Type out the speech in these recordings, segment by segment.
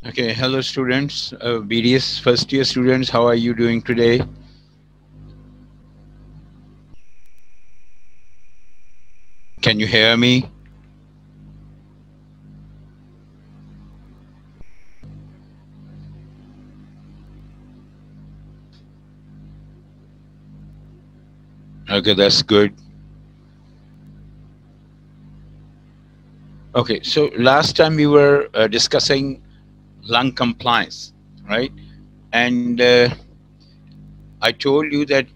Okay, hello students, BDS first year students, how are you doing today? Can you hear me? Okay, that's good. Okay, so last time we were discussing lung compliance, right? And I told you that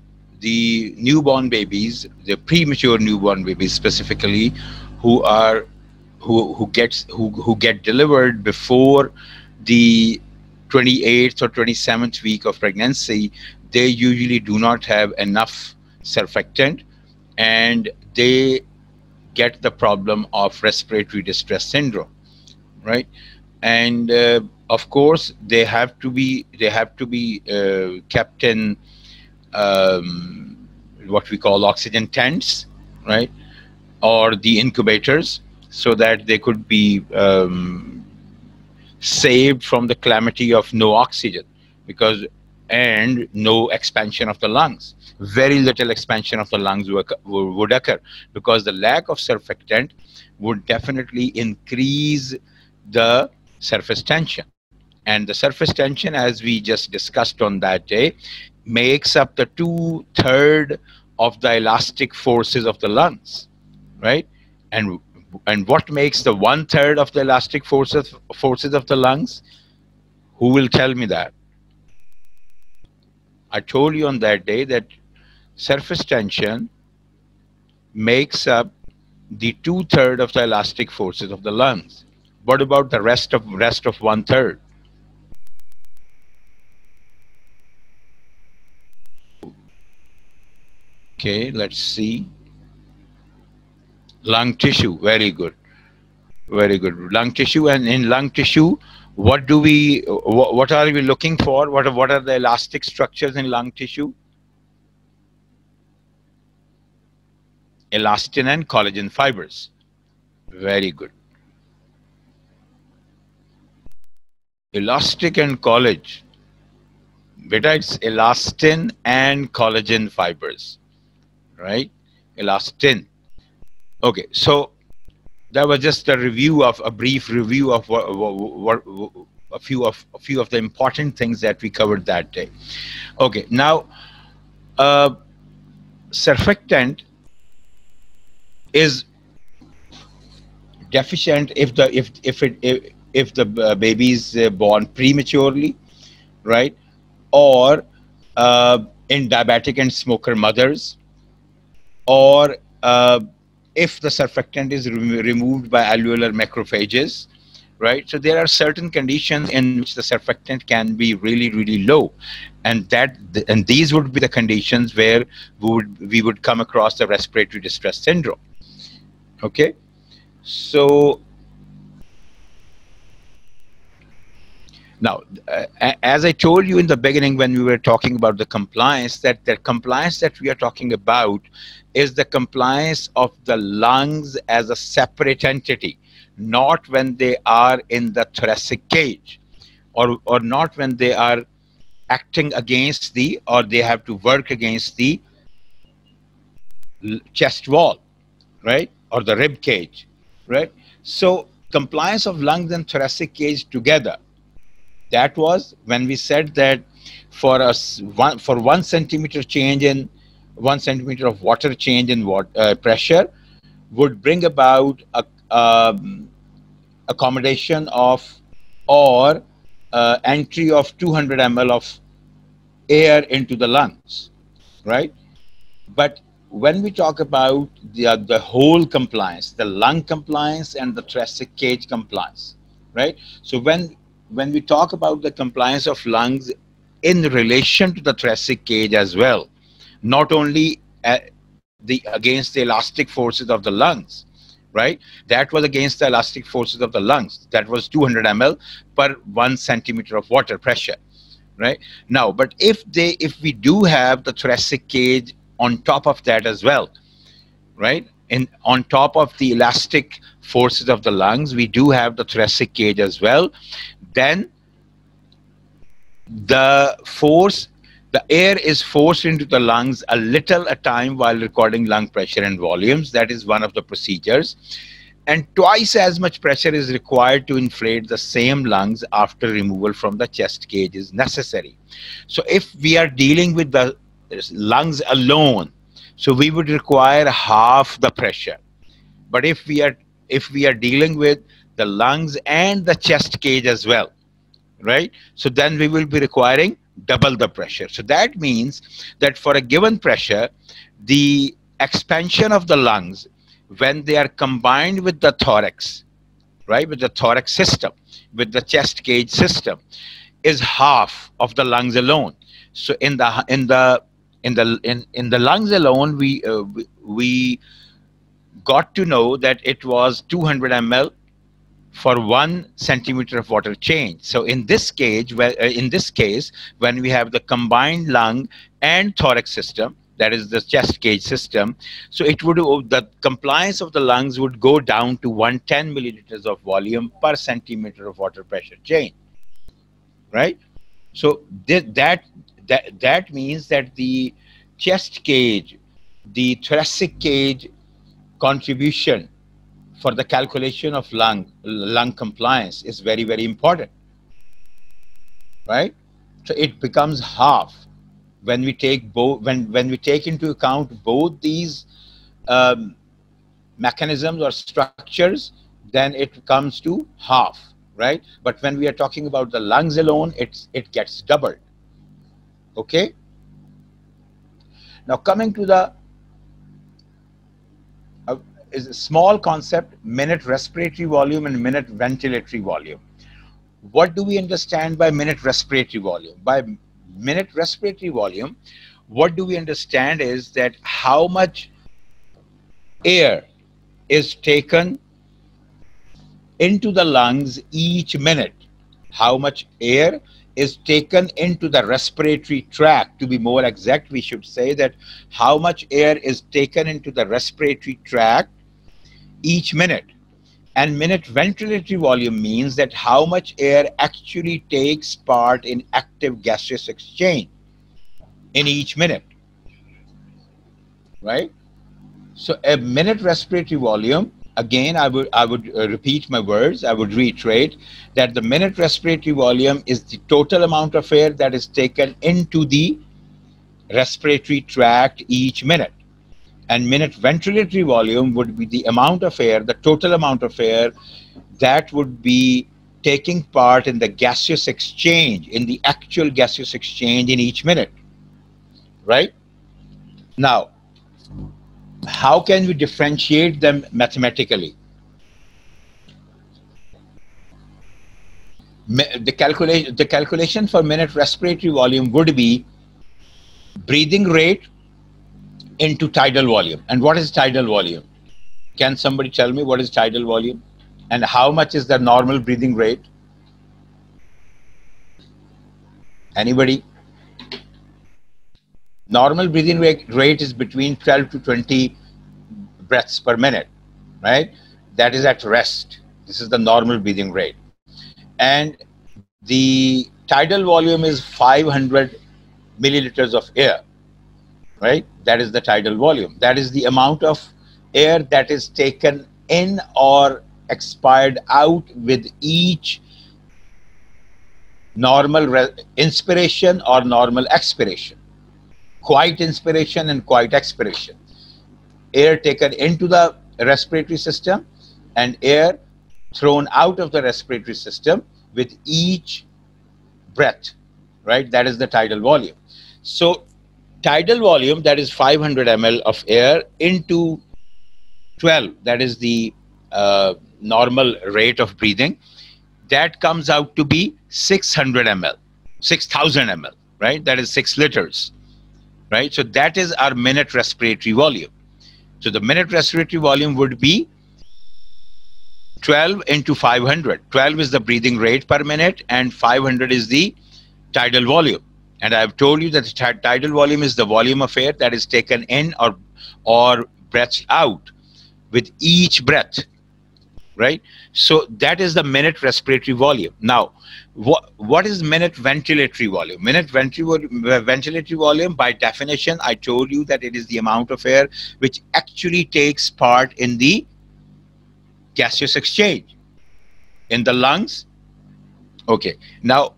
the newborn babies, the premature newborn babies specifically, who are who get delivered before the 28th or 27th week of pregnancy, they usually do not have enough surfactant, and they get the problem of respiratory distress syndrome, right? And of course they have to be kept in what we call oxygen tents, right, or the incubators, so that they could be saved from the calamity of no oxygen, because and no expansion of the lungs. Very little expansion of the lungs would occur, because the lack of surfactant would definitely increase the surface tension. And the surface tension, as we just discussed on that day, makes up the 2/3 of the elastic forces of the lungs, right? And what makes the 1/3 of the elastic forces of the lungs? Who will tell me that? I told you on that day that surface tension makes up the 2/3 of the elastic forces of the lungs. What about the rest of 1/3? Okay, let's see. Lung tissue, very good. Very good. Lung tissue, and in lung tissue, what are we looking for? What are the elastic structures in lung tissue? Elastin and collagen fibers. Very good. Elastic and collagen. Beta, it's elastin and collagen fibers, right? Elastin. Okay, so that was just a brief review of a few of the important things that we covered that day. Okay, now surfactant is deficient if the baby is born prematurely, right? Or in diabetic and smoker mothers, or if the surfactant is removed by alveolar macrophages, right? So there are certain conditions in which the surfactant can be really, really low, and these would be the conditions where we would come across the respiratory distress syndrome. Okay, so now, as I told you in the beginning when we were talking about the compliance, that the compliance that we are talking about is the compliance of the lungs as a separate entity, not when they are in the thoracic cage, or not when they are acting against the, or they have to work against the chest wall, right, or the rib cage, right? So compliance of lungs and thoracic cage together, that was when we said that for us, for 1 centimeter change in 1 centimeter of water change in pressure would bring about a accommodation of, or entry of 200 ml of air into the lungs, right? But when we talk about the whole compliance, the lung compliance and the thoracic cage compliance, right? So when we talk about the compliance of lungs in relation to the thoracic cage as well, not only against the elastic forces of the lungs, right? That was against the elastic forces of the lungs. That was 200 ml per 1 centimeter of water pressure, right? Now, but if we do have the thoracic cage on top of that as well, right? And on top of the elastic forces of the lungs, we do have the thoracic cage as well. Then the air is forced into the lungs a little at a time while recording lung pressure and volumes. That is one of the procedures. And twice as much pressure is required to inflate the same lungs after removal from the chest cage is necessary. So if we are dealing with the lungs alone, so we would require half the pressure. But if we are dealing with the lungs and the chest cage as well, right? So then we will be requiring double the pressure. So that means that for a given pressure, the expansion of the lungs, when they are combined with the thorax, right, with the thorax system, with the chest cage system, is half of the lungs alone. So in the lungs alone, we got to know that it was 200 ml for 1 centimeter of water change. So in this case, when we have the combined lung and thorax system, that is the chest cage system, so it would, the compliance of the lungs would go down to 110 milliliters of volume per centimeter of water pressure change, right? So that means that the chest cage, the thoracic cage contribution for the calculation of lung compliance is very, very important, right? So it becomes half when we take both, when we take into account both these mechanisms or structures, then it comes to half, right? But when we are talking about the lungs alone, it gets doubled. Okay. Now coming to the is a small concept, minute respiratory volume and minute ventilatory volume. What do we understand by minute respiratory volume? By minute respiratory volume, what do we understand is that how much air is taken into the lungs each minute. How much air is taken into the respiratory tract. To be more exact, we should say that how much air is taken into the respiratory tract each minute. And minute ventilatory volume means that how much air actually takes part in active gaseous exchange in each minute, right? So a minute respiratory volume, again, I would repeat my words, I would reiterate that the minute respiratory volume is the total amount of air that is taken into the respiratory tract each minute. And minute ventilatory volume would be the amount of air, the total amount of air that would be taking part in the gaseous exchange, in the actual gaseous exchange in each minute, right? Now, how can we differentiate them mathematically? The calculation for minute respiratory volume would be breathing rate into tidal volume. And what is tidal volume? Can somebody tell me what is tidal volume? And how much is the normal breathing rate? Anybody? Normal breathing rate is between 12 to 20 breaths per minute, right? That is at rest. This is the normal breathing rate. And the tidal volume is 500 milliliters of air, right? That is the tidal volume. That is the amount of air that is taken in or expired out with each normal inspiration or normal expiration. Quiet inspiration and quiet expiration. Air taken into the respiratory system and air thrown out of the respiratory system with each breath, right? That is the tidal volume. So tidal volume, that is 500 ml of air into 12, that is the normal rate of breathing, that comes out to be 600 ml, 6,000 ml, right? That is 6 liters, right? So that is our minute respiratory volume. So the minute respiratory volume would be 12 into 500. 12 is the breathing rate per minute and 500 is the tidal volume. And I've told you that the tidal volume is the volume of air that is taken in or breathed out with each breath, right? So that is the minute respiratory volume. Now, what is minute ventilatory volume? Minute ventilatory volume, by definition, I told you that it is the amount of air which actually takes part in the gaseous exchange in the lungs. Okay. Now,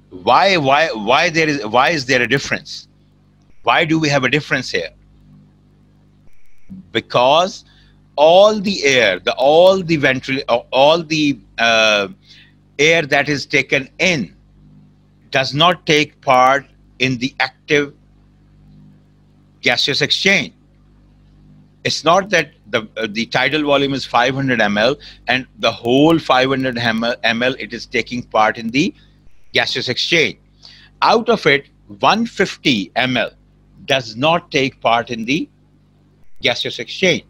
why is there a difference? Why do we have a difference here? Because all the air, all the air that is taken in does not take part in the active gaseous exchange. It's not that the tidal volume is 500 ml and the whole 500 ml it is taking part in the gaseous exchange. Out of it, 150 ml does not take part in the gaseous exchange.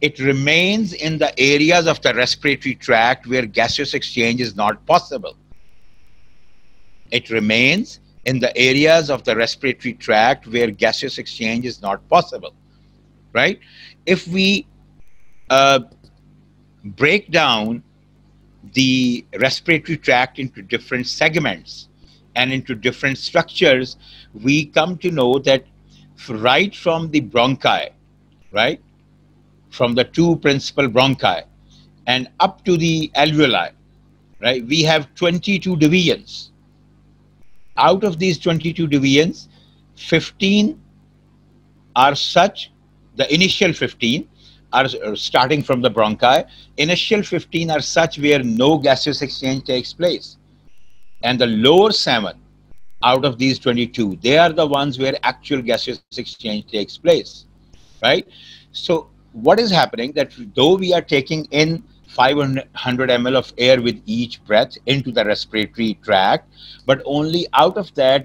It remains in the areas of the respiratory tract where gaseous exchange is not possible. It remains in the areas of the respiratory tract where gaseous exchange is not possible, right? If we break down the respiratory tract into different segments and into different structures, we come to know that right from the bronchi, right, from the two principal bronchi and up to the alveoli, right, we have 22 divisions. Out of these 22 divisions, 15 are such, the initial 15 are starting from the bronchi. Initial 15 are such where no gaseous exchange takes place. And the lower 7 out of these 22, they are the ones where actual gaseous exchange takes place, right? So what is happening, that though we are taking in 500 ml of air with each breath into the respiratory tract, but only out of that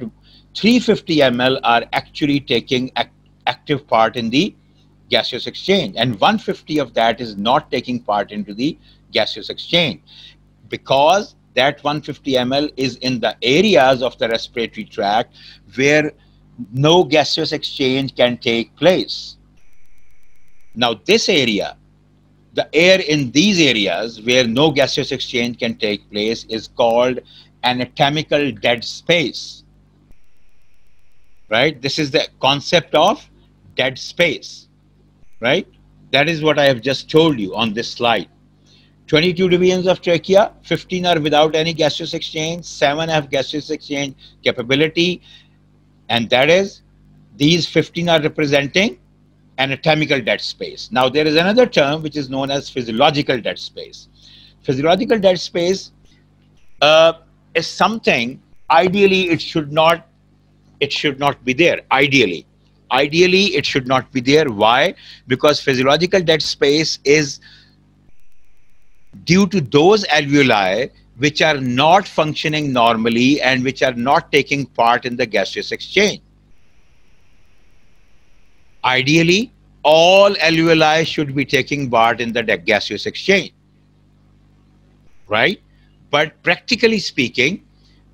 350 ml are actually taking active part in the gaseous exchange, and 150 of that is not taking part into the gaseous exchange, because that 150 ml is in the areas of the respiratory tract where no gaseous exchange can take place. Now this area, the air in these areas where no gaseous exchange can take place, is called anatomical dead space, right? This is the concept of dead space, right? That is what I have just told you on this slide. 22 divisions of trachea, 15 are without any gaseous exchange, 7 have gaseous exchange capability, and that is, these 15 are representing anatomical dead space. Now there is another term which is known as physiological dead space. Physiological dead space is something, ideally it should not be there. Ideally it should not be there. Why? Because physiological dead space is due to those alveoli which are not functioning normally and which are not taking part in the gaseous exchange. Ideally, all alveoli should be taking part in the gaseous exchange, right? But practically speaking,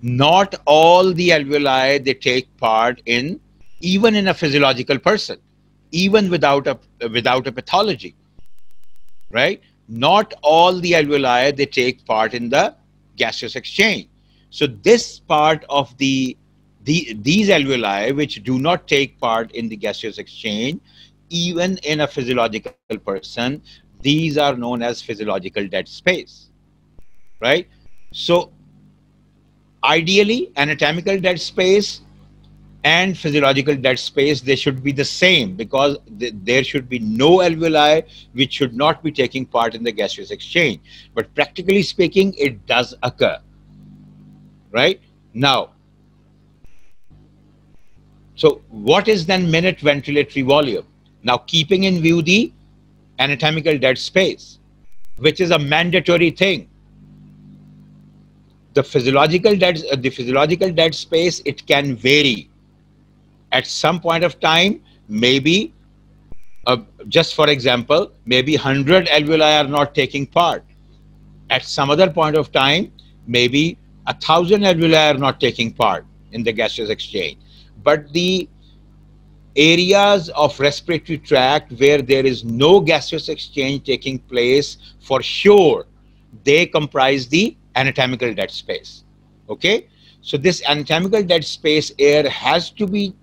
not all the alveoli, they take part in, even in a physiological person, even without a pathology, right? Not all the alveoli, they take part in the gaseous exchange. So this part of these alveoli which do not take part in the gaseous exchange, even in a physiological person, these are known as physiological dead space, right? So ideally, anatomical dead space and physiological dead space, they should be the same, because there should be no alveoli which should not be taking part in the gaseous exchange. But practically speaking, it does occur, right? Now, so what is then minute ventilatory volume? Now, keeping in view the anatomical dead space, which is a mandatory thing, the physiological dead space, it can vary. At some point of time, maybe, just for example, maybe 100 alveoli are not taking part. At some other point of time, maybe 1,000 alveoli are not taking part in the gaseous exchange. But the areas of respiratory tract where there is no gaseous exchange taking place, for sure, they comprise the anatomical dead space. Okay, so this anatomical dead space air has to be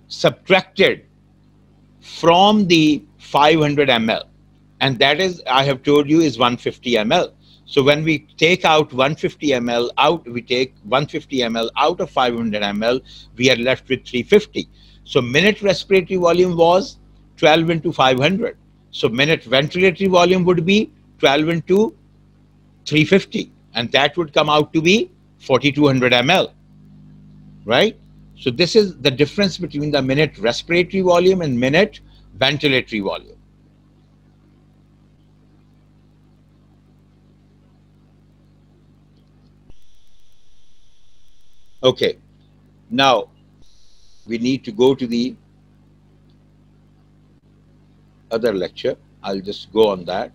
subtracted from the 500 ml, and that is, I have told you, is 150 ml. So when we take out 150 ml out, we take 150 ml out of 500 ml, we are left with 350. So minute respiratory volume was 12 into 500. So minute ventilatory volume would be 12 into 350, and that would come out to be 4200 ml, right? So this is the difference between the minute respiratory volume and minute ventilatory volume. Okay, now we need to go to the other lecture. I'll just go on that.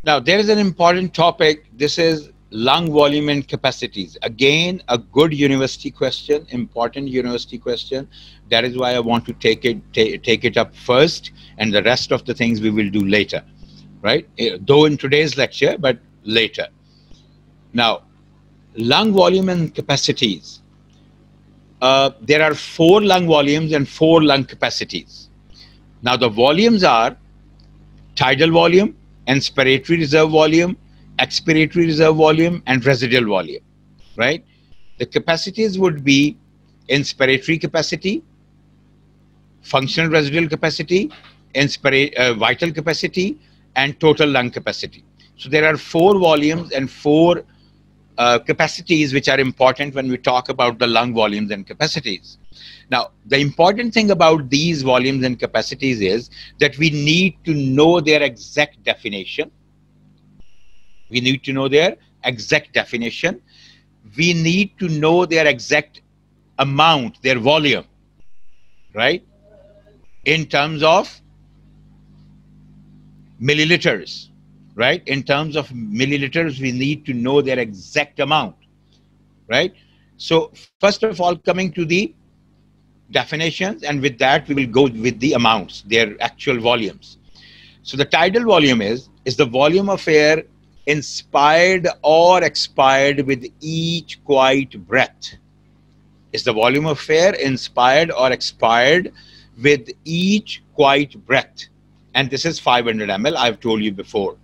Now, there is an important topic. This is lung volume and capacities. Again, a good university question, important university question. That is why I want to take it up first, and the rest of the things we will do later, right? Though in today's lecture, but later. Now, lung volume and capacities. There are 4 lung volumes and 4 lung capacities. Now, the volumes are tidal volume, inspiratory reserve volume, expiratory reserve volume, and residual volume, right? The capacities would be inspiratory capacity, functional residual capacity, vital capacity, and total lung capacity. So there are 4 volumes and 4 capacities which are important when we talk about the lung volumes and capacities. Now, the important thing about these volumes and capacities is that we need to know their exact definition. We need to know their exact definition. We need to know their exact amount, their volume, right? In terms of milliliters, right? In terms of milliliters, we need to know their exact amount, right? So first of all, coming to the definitions, and with that we will go with the amounts, their actual volumes. So the tidal volume is the volume of air inspired or expired with each quiet breath. Is the volume of air inspired or expired with each quiet breath. And this is 500 ml, I've told you before.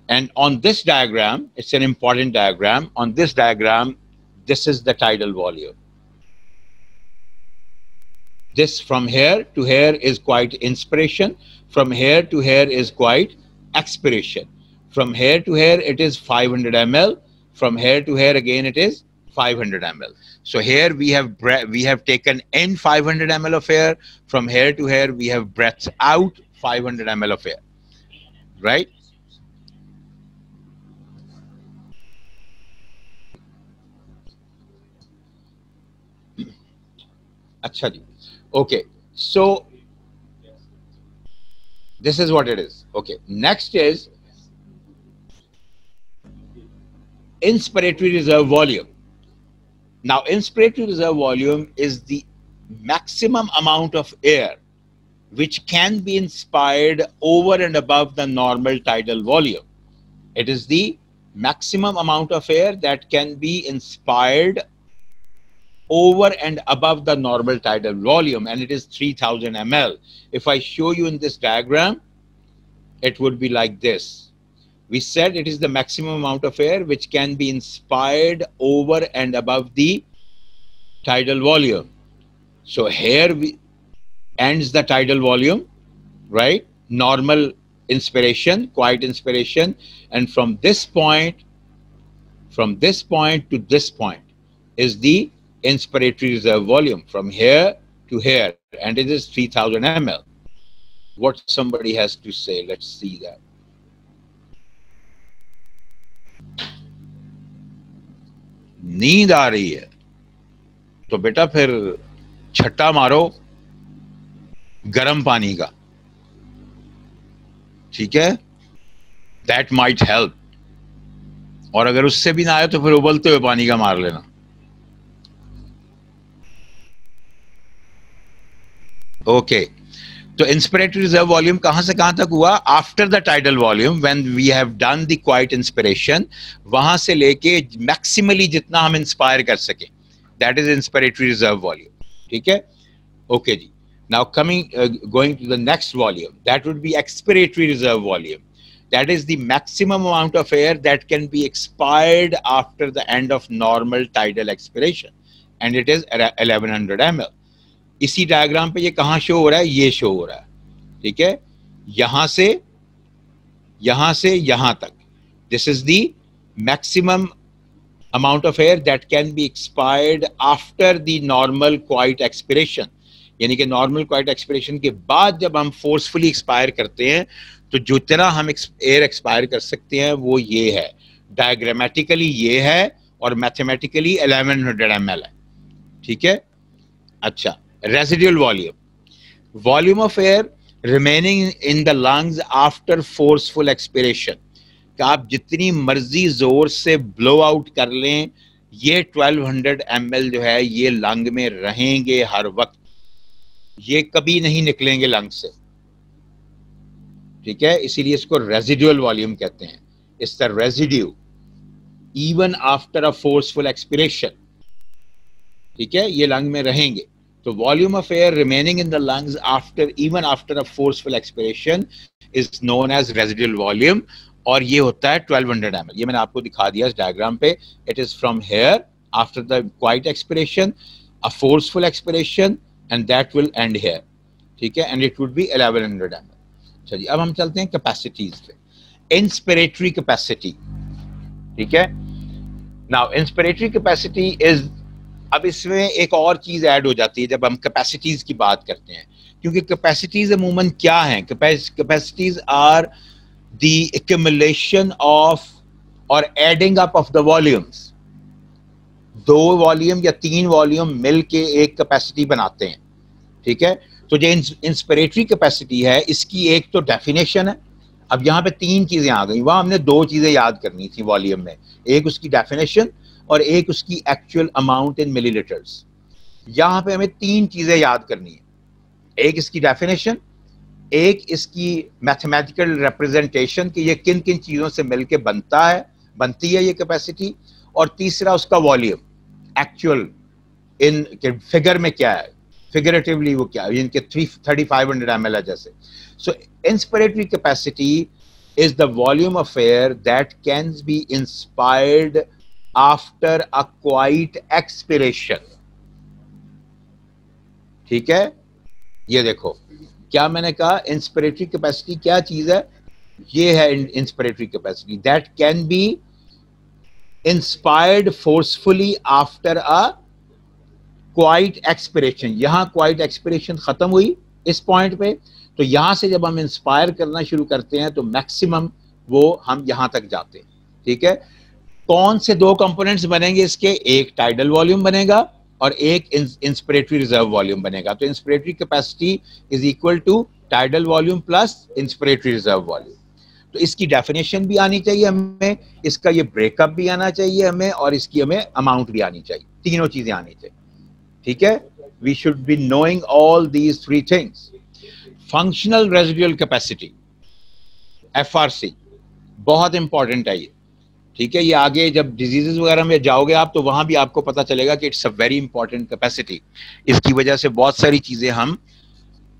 And on this diagram, it's an important diagram. On this diagram, this is the tidal volume. This from here to here is quiet inspiration. From here to here is quiet expiration. From here to here, it is 500 ml. From here to here, again, it is 500 ml. So here we have taken in 500 ml of air. From here to here, we have breathed out 500 ml of air, right? Achha ji. Okay, so this is what it is. Okay, next is inspiratory reserve volume. Now, inspiratory reserve volume is the maximum amount of air which can be inspired over and above the normal tidal volume. It is the maximum amount of air that can be inspired over and above the normal tidal volume, and it is 3000 ml. If I show you in this diagram, it would be like this. We said it is the maximum amount of air which can be inspired over and above the tidal volume. So here ends the tidal volume, right? Normal inspiration, quiet inspiration, and from this point to this point is the inspiratory reserve volume from here to here, and it is 3000 ml. What somebody has to say, let's see that. नींद आ रही है तो बेटा फिर छट्टा मारो गर्म पानी का, ठीक है, दैट माइट हेल्प। और अगर उससे भी ना आए तो फिर उबलते हुए पानी का मार लेना। ओके, तो इंस्पिरेटरी रिजर्व वॉल्यूम कहां से कहां तक हुआ? After the tidal volume when we have done the quiet inspiration, वहां से लेके मैक्सिमली जितना हम इंस्पायर कर सके, that is inspiratory reserve volume, ठीक है। ओके जी, now going to the next volume, that would be expiratory reserve volume. That is the maximum amount of air that can be expired after the end of normal tidal expiration, and it is 1100 ml. इसी diagram पे ये कहाँ show हो रहा है? ये show हो रहा है, ठीक है, यहां से यहां तक। This is the maximum amount of air that can be expired after the normal quiet expiration. यानी कि नॉर्मल क्वाइट एक्सपायरेशन के बाद जब हम फोर्सफुली एक्सपायर करते हैं तो जितना हम एयर एक्सपायर कर सकते हैं वो ये है, डायग्रामेटिकली ये है, और मैथमेटिकली 1100 ml है, ठीक है। अच्छा, residual volume, volume of air remaining in the lungs after forceful expiration, कि आप जितनी मर्जी जोर से ब्लो आउट कर लें, ये 1200 ml जो है ये लंग में रहेंगे हर वक्त, ये कभी नहीं निकलेंगे लंग से, ठीक है। इसीलिए इसको रेसिडुअल वॉल्यूम कहते हैं। It's the residue even after a forceful expiration, ठीक है, ये लंग में रहेंगे। तो volume of air remaining in the lungs even after a forceful expiration is known as residual volume, और ये होता है 1200 ml। ये मैंने आपको दिखा दिया इस डायग्राम पे। It is from here after the quiet expiration, a forceful expiration, and that will end here, ठीक है, and it would be 1100 ml। चलिए अब हम चलते हैं कैपेसिटीज पे। इंस्पिरेटरी कैपेसिटी, ठीक है। नाउ इंस्पिरेटरी कैपेसिटी इज, अब इसमें एक और चीज ऐड हो जाती है जब हम कैपेसिटीज की बात करते हैं, क्योंकि कैपेसिटीज अमूमन क्या हैं? Capacities are the accumulation of or adding up of the volumes. दो वॉल्यूम या तीन वॉल्यूम मिलके एक कैपेसिटी बनाते हैं, ठीक है। तो जो इंस्पिरेटरी कैपेसिटी है इसकी एक तो डेफिनेशन है। अब यहाँ पे तीन चीजें आ गई, वहां हमने दो चीजें याद करनी थी वॉल्यूम में, एक उसकी डेफिनेशन और एक उसकी एक्चुअल अमाउंट इन मिलीलीटर्स। यहाँ पे हमें तीन चीजें याद करनी है, एक इसकी डेफिनेशन, एक इसकी मैथमेटिकल रिप्रेजेंटेशन कि ये किन किन चीजों से मिलके बनती है ये कैपेसिटी, और तीसरा उसका वॉल्यूम एक्चुअल इन फिगर में क्या है, फिगरेटिवली वो क्या है, इनके 3500 ml है जैसे। So inspiratory capacity is the volume of air that can be inspired after a quiet expiration, ठीक है। ये देखो क्या मैंने कहा, इंस्पिरेटरी कैपेसिटी क्या चीज है? ये है inspiratory capacity that can be inspired forcefully after a quiet expiration. यहां क्वाइट एक्सपिरेशन खत्म हुई इस पॉइंट पे, तो यहां से जब हम इंस्पायर करना शुरू करते हैं तो मैक्सिमम वो हम यहां तक जाते हैं, ठीक है। कौन से दो कंपोनेंट्स बनेंगे इसके? एक टाइडल वॉल्यूम बनेगा और एक इंस्पिरेटरी रिजर्व वॉल्यूम बनेगा। तो inspiratory capacity is equal to tidal volume plus inspiratory reserve volume. तो इसकी डेफिनेशन भी आनी चाहिए हमें, इसका ये ब्रेकअप भी आना चाहिए हमें, और इसकी हमें अमाउंट भी आनी चाहिए, तीनों चीजें आनी चाहिए, ठीक है। We should be knowing all these three things. Functional residual capacity FRC बहुत इंपॉर्टेंट है ये, ठीक है। ये आगे जब डिजीजेस वगैरह में जाओगे आप तो वहां भी आपको पता चलेगा कि it's a very important capacity. इसकी वजह से बहुत सारी चीजें हम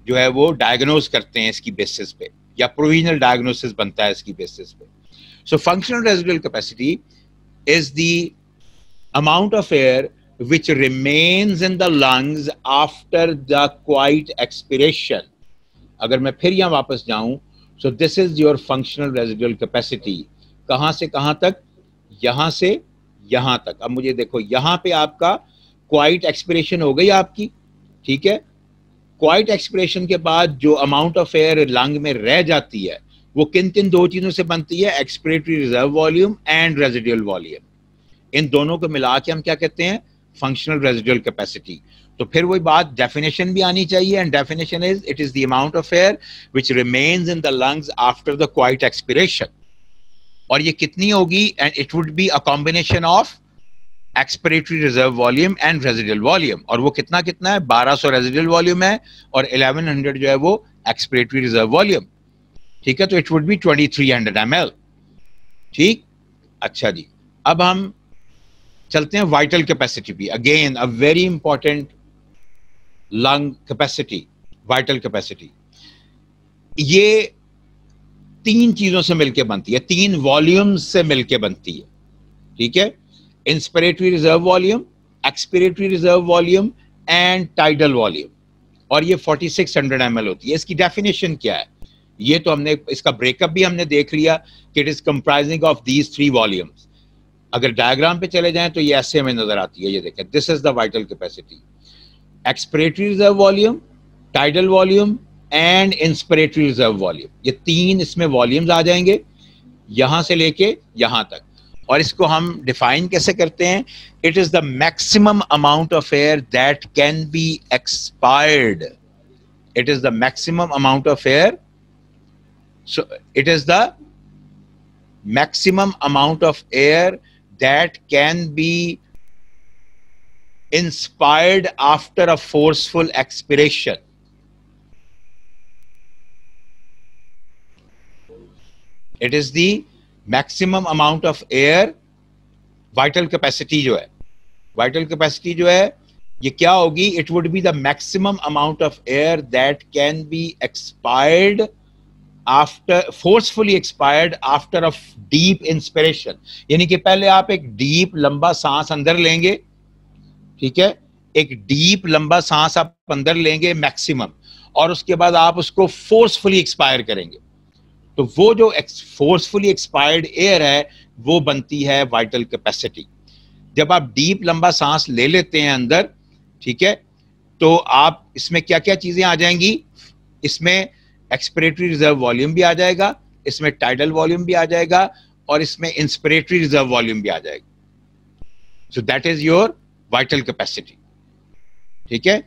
जो है वो डायग्नोज करते हैं इसकी बेसिस पे, या प्रोविजनल डायग्नोसिस बनता है इसकी बेसिस पे। So functional residual capacity is the amount of air which remains in the lungs after the quiet expiration, अगर मैं फिर यहाँ वापस जाऊं, so this is your functional residual capacity. कहां से कहां तक? यहां से यहां तक। अब मुझे देखो, यहां पे आपका क्वाइट एक्सपिरेशन हो गई आपकी, ठीक है। क्वाइट एक्सपिरेशन के बाद जो अमाउंट ऑफ एयर लंग में रह जाती है वो किन किन दो चीजों से बनती है? Expiratory reserve volume and residual volume. इन दोनों को मिला के हम क्या कहते हैं? Functional residual capacity. तो फिर वही बात, डेफिनेशन भी आनी चाहिए, and definition is it is the amount of air which remains in the lungs after the quiet expiration. और ये कितनी होगी? And it would be a combination of expiratory reserve volume and residual volume. और वो कितना कितना है? 1200 residual volume है और 1100 जो है वो एक्सपिरेटरी रिजर्व वॉल्यूम, ठीक है। तो इट वुड बी 2300 ml, ठीक। अच्छा जी, अब हम चलते हैं वाइटल कैपेसिटी भी। Again a very important lung capacity, vital capacity. ये तीन चीजों से मिलकर बनती है, तीन वॉल्यूम्स से मिलकर बनती है, ठीक है। Inspiratory reserve volume, expiratory reserve volume and tidal volume. और ये 4600 ml होती है। इसकी डेफिनेशन क्या है? ये तो हमने इसका ब्रेकअप भी हमने देख लिया कि it is comprising of these three volumes. अगर डायग्राम पे चले जाएं तो ये ऐसे हमें नजर आती है, ये देखें, this is the vital capacity. Expiratory reserve volume, tidal volume and inspiratory reserve volume, ये तीन इसमें वॉल्यूम्स आ जाएंगे यहां से लेके यहां तक। और इसको हम डिफाइन कैसे करते हैं? It is the maximum amount of air that can B expired. It is the maximum amount of air, so it is the maximum amount of air that can be inspired after a forceful expiration. It is the maximum amount of air, vital capacity जो है, vital capacity जो है ये क्या होगी? It would be the maximum amount of air that can be expired after, forcefully expired after a deep inspiration. यानी कि पहले आप एक डीप लंबा सांस अंदर लेंगे, ठीक है, एक डीप लंबा सांस आप अंदर लेंगे मैक्सिमम, और उसके बाद आप उसको फोर्सफुली एक्सपायर करेंगे। तो वो जो फोर्सफुली एक्सपायर्ड एयर है वो बनती है वाइटल कैपेसिटी। जब आप डीप लंबा सांस ले लेते हैं अंदर, ठीक है, तो आप इसमें क्या क्या चीजें आ जाएंगी? इसमें एक्सपिरेटरी रिजर्व वॉल्यूम भी आ जाएगा, इसमें टाइडल वॉल्यूम भी आ जाएगा, और इसमें इंस्पिरेटरी रिजर्व वॉल्यूम भी आ जाएगा। So that is your vital capacity, ठीक है।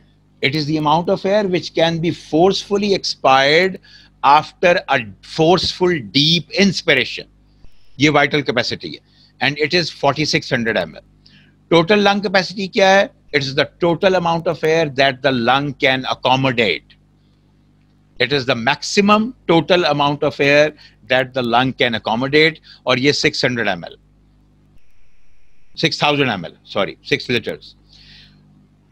It is the amount of air which can be forcefully expired after a forceful deep inspiration. ये वाइटल कैपेसिटी है, and it is 4600 ml। Total lung capacity क्या है? It is the total amount of air that the lung can accommodate. It is the maximum total amount of air that the lung can accommodate, और ये 600 ml, 6000 ml, sorry, 6 liters।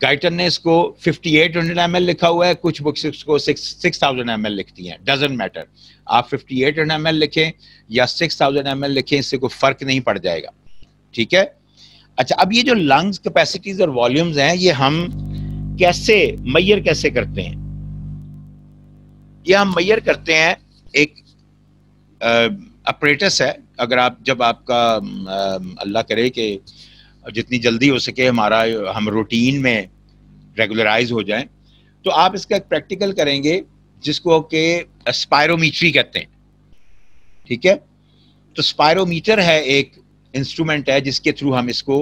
Guyton ने इसको 5800 ml लिखा हुआ है, कुछ books इसको 6000 ml लिखती हैं, डजंट मैटर। आप 5800 ml लिखें या 6000 ml लिखें, इससे कोई फर्क नहीं पड़ जाएगा, ठीक है। अच्छा, अब ये जो लंग्स कैपेसिटीज और वॉल्यूम्स हैं, ये हम कैसे मेजर कैसे करते हैं? ये हम मेजर करते हैं, एक अपरेटस है। अगर आप, जब आपका अल्लाह करे कि जितनी जल्दी हो सके हम रूटीन में रेगुलराइज हो जाएं, तो आप इसका एक प्रैक्टिकल करेंगे जिसको कि स्पायरोमीट्री कहते हैं, ठीक है। तो स्पायरोमीटर है, एक इंस्ट्रूमेंट है जिसके थ्रू हम इसको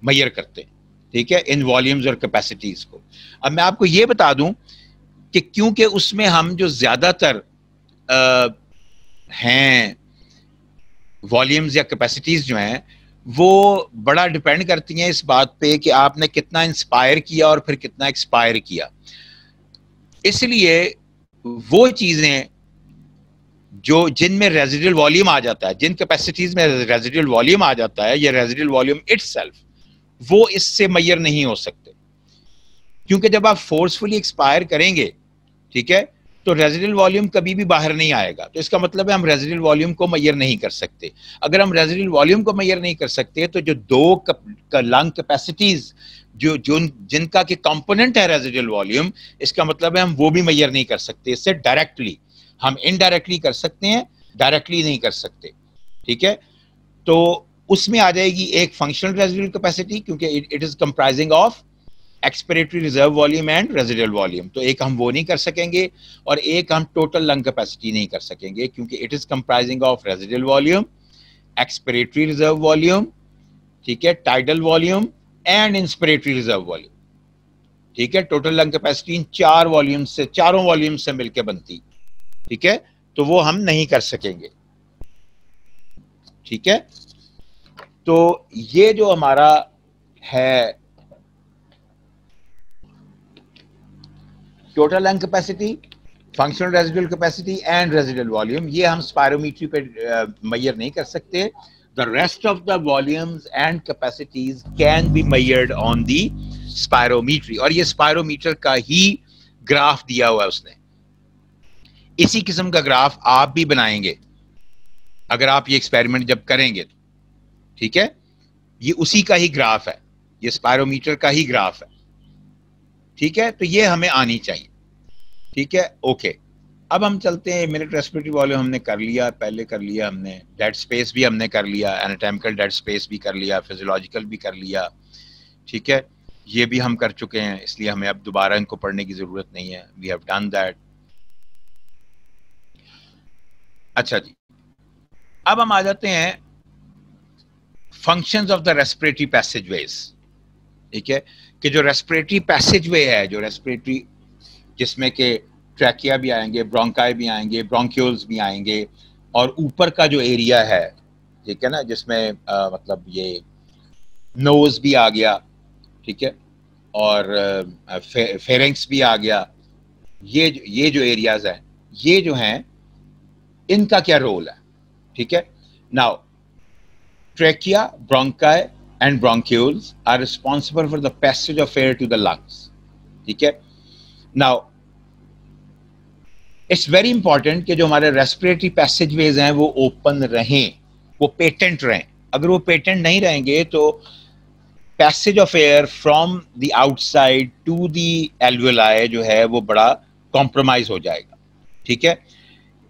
मेजर करते हैं, ठीक है, इन वॉल्यूम्स और कैपेसिटीज को। अब मैं आपको ये बता दूं कि क्योंकि उसमें हम जो ज्यादातर हैं वॉल्यूम्स या कैपेसिटीज जो हैं, वो बड़ा डिपेंड करती हैं इस बात पे कि आपने कितना इंस्पायर किया और फिर कितना एक्सपायर किया। इसलिए वो चीजें जो जिनमें रेजिडुअल वॉल्यूम आ जाता है, जिन कैपेसिटीज में रेजिडुअल वॉल्यूम आ जाता है, या रेजिडुअल वॉल्यूम इटसेल्फ, वो इससे मेजर नहीं हो सकते, क्योंकि जब आप फोर्सफुली एक्सपायर करेंगे, ठीक है, तो रेजिडुअल वॉल्यूम कभी भी बाहर नहीं आएगा। तो इसका मतलब है हम रेजिडुअल वॉल्यूम को मेजर नहीं कर सकते। अगर हम रेजिडुअल वॉल्यूम को मेजर नहीं कर सकते, तो जो दो लंग कैपेसिटीज जो जो जिनका के कंपोनेंट है रेजिडुअल वॉल्यूम, इसका मतलब है हम वो भी मेजर नहीं कर सकते इससे डायरेक्टली, हम इनडायरेक्टली कर सकते हैं, डायरेक्टली नहीं कर सकते। ठीक है, तो उसमें आ जाएगी एक फंक्शनल रेजिडुअल कैपेसिटी, क्योंकि it is comprising of expiratory reserve volume and residual volume. तो एक हम वो नहीं कर सकेंगे और एक हम टोटल लंग कैपेसिटी नहीं कर सकेंगे, क्योंकि it is comprising of residual volume, expiratory reserve volume, ठीक है, tidal volume and inspiratory reserve volume. ठीक है, टोटल लंग कैपेसिटी इन चार वॉल्यूम से, चारों वॉल्यूम से मिलकर बनती। ठीक है, तो वो हम नहीं कर सकेंगे। ठीक है, तो ये जो हमारा है total lung capacity, functional residual capacity and residual volume, ये हम स्पायरोमीट्री पे मेजर नहीं कर सकते। The rest of the volumes and capacities can be measured on the spirometry, और ये स्पायरोमीटर का ही ग्राफ दिया हुआ है उसने। इसी किस्म का ग्राफ आप भी बनाएंगे अगर आप ये एक्सपेरिमेंट जब करेंगे तो। ठीक है, ये उसी का ही ग्राफ है, ये स्पायरोमीटर का ही ग्राफ है। ठीक है, तो ये हमें आनी चाहिए। ठीक है, ओके, अब हम चलते हैं। मिनट रेस्पिरेटरी वॉल्यूम हमने कर लिया, पहले कर लिया हमने, डेड स्पेस भी हमने कर लिया, एनाटॉमिकल डेड स्पेस भी कर लिया, फिजियोलॉजिकल भी कर लिया। ठीक है, ये भी हम कर चुके हैं, इसलिए हमें अब दोबारा इनको पढ़ने की जरूरत नहीं है। We have done that. अच्छा जी, अब हम आ जाते हैं functions of the respiratory passageways. ठीक है, कि जो रेस्पिरेटरी पैसेजवे है, जो रेस्पिरेटरी, जिसमें के ट्रैकिया भी आएंगे, ब्रोंकाई भी आएंगे, ब्रोंक्यूल्स भी आएंगे, और ऊपर का जो एरिया है, ठीक है ना, जिसमें मतलब ये नोज भी आ गया, ठीक है, और फेरिंक्स भी आ गया। ये जो एरियाज हैं, ये जो हैं, इनका क्या रोल है? ठीक है, now trachea, bronchi and bronchioles are responsible for the passage of air to the lungs. ठीक है, नाउ इट्स वेरी इंपॉर्टेंट कि जो हमारे रेस्पिरेटरी पैसेजवेज हैं वो ओपन रहें, वो पेटेंट रहें। अगर वो पेटेंट नहीं रहेंगे तो passage of air from the outside to the alveoli जो है वो बड़ा कॉम्प्रोमाइज हो जाएगा। ठीक है,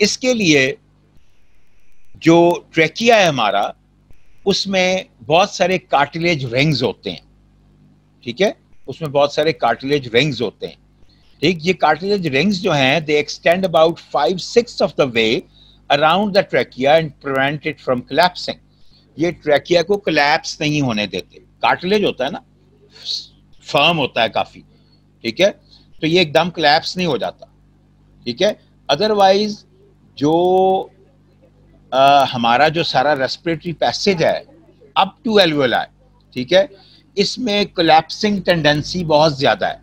इसके लिए जो ट्रैकिया है हमारा, उसमें बहुत सारे कार्टिलेज रिंग्स होते हैं। ठीक है, उसमें बहुत सारे कार्टिलेज रिंग्स होते हैं। ठीक, ये कार्टिलेज रिंग्स जो हैं, दे extend about 5/6 of the way around the trachea and prevent it from collapsing. ये ट्रैकिया को कोलैप्स नहीं होने देते। कार्टिलेज होता है ना, फर्म होता है काफी। ठीक है, तो ये एकदम कोलैप्स नहीं हो जाता। ठीक है, अदरवाइज जो हमारा जो सारा रेस्पिरेटरी पैसेज है अप टू एल्वियोलाई, ठीक है, इसमें कोलैप्सिंग टेंडेंसी बहुत ज्यादा है।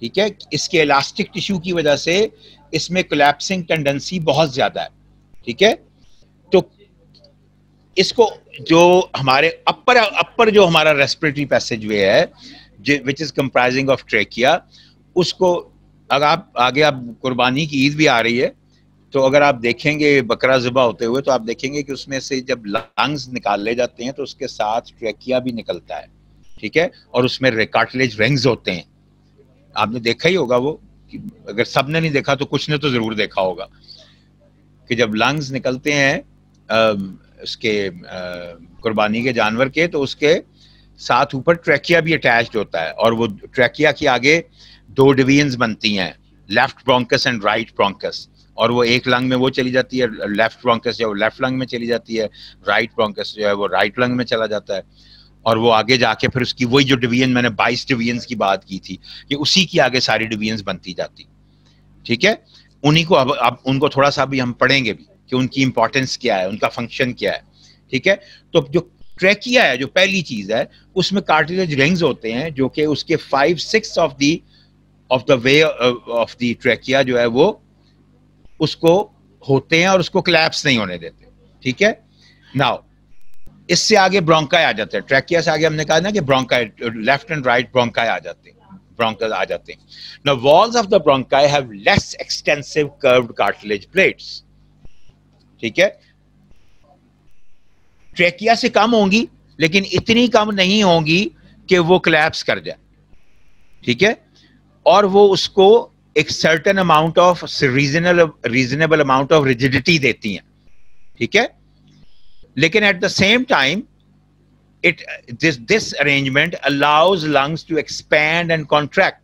ठीक है, इसके इलास्टिक टिश्यू की वजह से इसमें कोलैप्सिंग टेंडेंसी बहुत ज्यादा है। ठीक है, तो इसको जो हमारे अपर जो हमारा रेस्पिरेटरी पैसेजवे है, which is comprising of trachea, उसको अगर आप आगे, आप कुर्बानी की ईद भी आ रही है, तो अगर आप देखेंगे बकरा ज़िबा होते हुए, तो आप देखेंगे कि उसमें से जब लंग्स निकाल ले जाते हैं तो उसके साथ ट्रैकिया भी निकलता है। ठीक है, और उसमें कार्टिलेज रिंग्स होते हैं। आपने देखा ही होगा वो, कि अगर सबने नहीं देखा तो कुछ ने तो जरूर देखा होगा, कि जब लंग्स निकलते हैं उसके कुर्बानी के जानवर के, तो उसके साथ ऊपर ट्रैकिया भी अटैच्ड होता है, और वो ट्रैकिया की आगे 2 डिवीजन्स बनती हैं, left bronchus and right bronchus, और वो एक लंग में वो चली जाती है, लेफ्ट ब्रोंकस जो लेफ्ट लंग में चली जाती है, राइट ब्रोंकस जो है वो राइट लंग में चला जाता है, और वो आगे जाके फिर उसकी वही जो डिवीजन, मैंने 22 डिवीजन्स की बात की थी, कि उसी की आगे सारी डिवीजन्स बनती जाती। ठीक है, उन्हीं को अब उनको थोड़ा सा भी हम पढ़ेंगे भी कि उनकी इंपॉर्टेंस क्या है, उनका फंक्शन क्या है। ठीक है, तो जो ट्रैकिया है, जो पहली चीज है, उसमें कार्टिलेज रिंग्स होते हैं, जो कि उसके 5/6 of the way of the trachea जो है वो उसको होते हैं, और उसको कोलैप्स नहीं होने देते। ठीक है, नाउ इससे आगे ब्रोंकाई आ जाते हैं। ट्रैकिया से आगे हमने कहा ना कि bronchi, left and right bronchi आ जाते हैं, ब्रोंकस आ जाते हैं। Now walls of the bronchi have less extensive curved cartilage plates. ठीक है, ट्रैकिया से कम होंगी, लेकिन इतनी कम नहीं होंगी कि वो collapse कर जाए, ठीक है, और वो उसको एक certain amount of reasonable amount of rigidity देती हैं, ठीक है, लेकिन at the same time this arrangement allows lungs to expand and contract,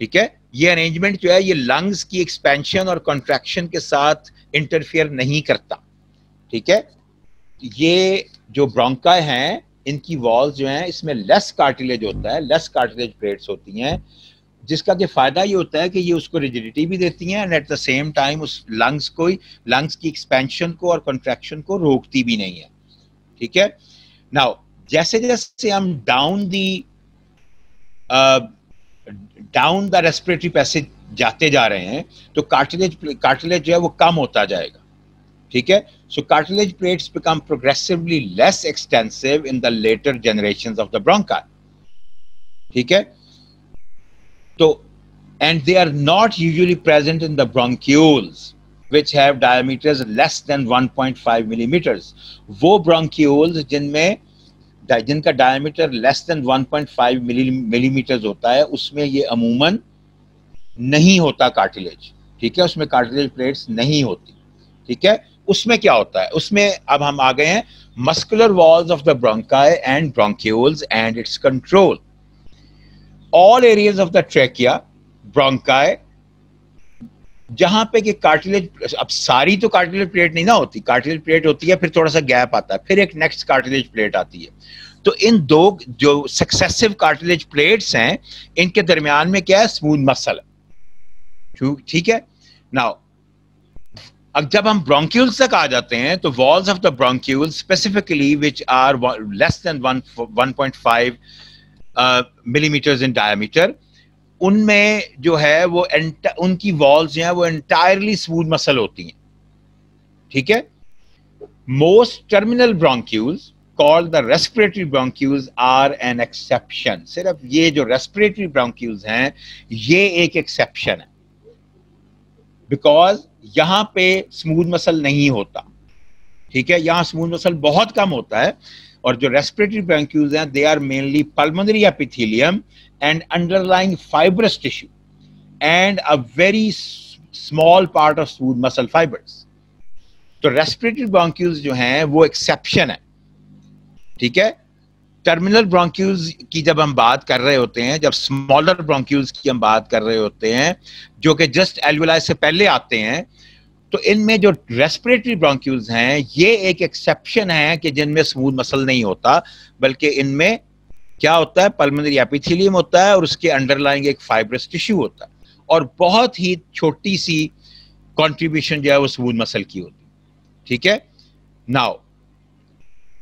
ठीक है, ये अरेंजमेंट जो है ये लंग्स की एक्सपेंशन और कॉन्ट्रैक्शन के साथ इंटरफियर नहीं करता, ठीक है। ये जो ब्रोंकाई हैं इनकी वॉल्स जो हैं इसमें लेस कार्टिलेज होता है, लेस कार्टिलेज प्लेट्स होती हैं, जिसका कि फायदा ये होता है कि ये उसको रिजिडिटी भी देती हैं and at the same time उस लंग्स की एक्सपेंशन को और कॉन्ट्रैक्शन को रोकती भी नहीं है, ठीक है। नाउ जैसे जैसे हम डाउन द रेस्पिरेटरी पैसेज जाते जा रहे हैं तो कार्टिलेज जो है वो कम होता जाएगा, ठीक है। So cartilage plates become progressively less extensive in the later generations of the bronchi, ठीक है। तो and they are not usually present in the bronchioles which have diameters less than 1.5 millimeters. वो ब्रोंक्यूल्स जिनका डायमीटर लेस देन 1.5 मिलीमीटर होता है उसमें ये अमूमन नहीं होता कार्टिलेज, ठीक है, उसमें कार्टिलेज प्लेट्स नहीं होती, ठीक है। उसमें क्या होता है, उसमें अब हम आ गए हैं muscular walls of the bronchi and bronchioles and it's control. All areas of the trachea, bronchi, जहां पे कि कार्टिलेज, अब सारी तो कार्टिलेज प्लेट नहीं ना होती, कार्टिलेज प्लेट होती है फिर थोड़ा सा गैप आता है, फिर एक नेक्स्ट कार्टिलेज प्लेट आती है, तो इन दो जो सक्सेसिव कार्टिलेज प्लेट्स हैं इनके दरमियान में क्या है, स्मूथ मसल, ठीक है। नाउ अब जब हम ब्रोंक्यूल्स तक आ जाते हैं तो walls of the bronchioles specifically which are less than 1.5 millimetres in diameter, उनमें जो है वो उनकी वॉल्स जो है वो एंटायरली स्मूथ मसल होती हैं, ठीक है। Most terminal bronchioles called the respiratory bronchioles are an exception. सिर्फ ये जो रेस्पिरेटरी ब्रोंक्यूल्स हैं ये एक एक्सेप्शन है, बिकॉज यहां पे स्मूथ मसल नहीं होता, ठीक है, यहां स्मूथ मसल बहुत कम होता है, और जो रेस्पिरेटरी ब्रोंक्यूल्स हैं they are mainly pulmonary epithelium and underlying fibrous tissue and a very small part of smooth muscle fibers. तो respiratory bronchioles जो हैं वो exception है, ठीक है। टर्मिनल ब्रोंक्यूल्स की जब हम बात कर रहे होते हैं, जब स्मॉलर ब्रोंक्यूल्स की हम बात कर रहे होते हैं जो कि जस्ट एल्वियोलाई से पहले आते हैं, तो इनमें जो रेस्पिरेटरी ब्रोंक्यूल्स हैं ये एक एक्सेप्शन है कि जिनमें स्मूथ मसल नहीं होता, बल्कि इनमें क्या होता है, पल्मोनरी एपिथेलियम होता है और उसके अंडरलाइंग एक फाइब्रस टिश्यू होता है, और बहुत ही छोटी सी कंट्रीब्यूशन जो है वो स्मूथ मसल की होती है, ठीक है। Now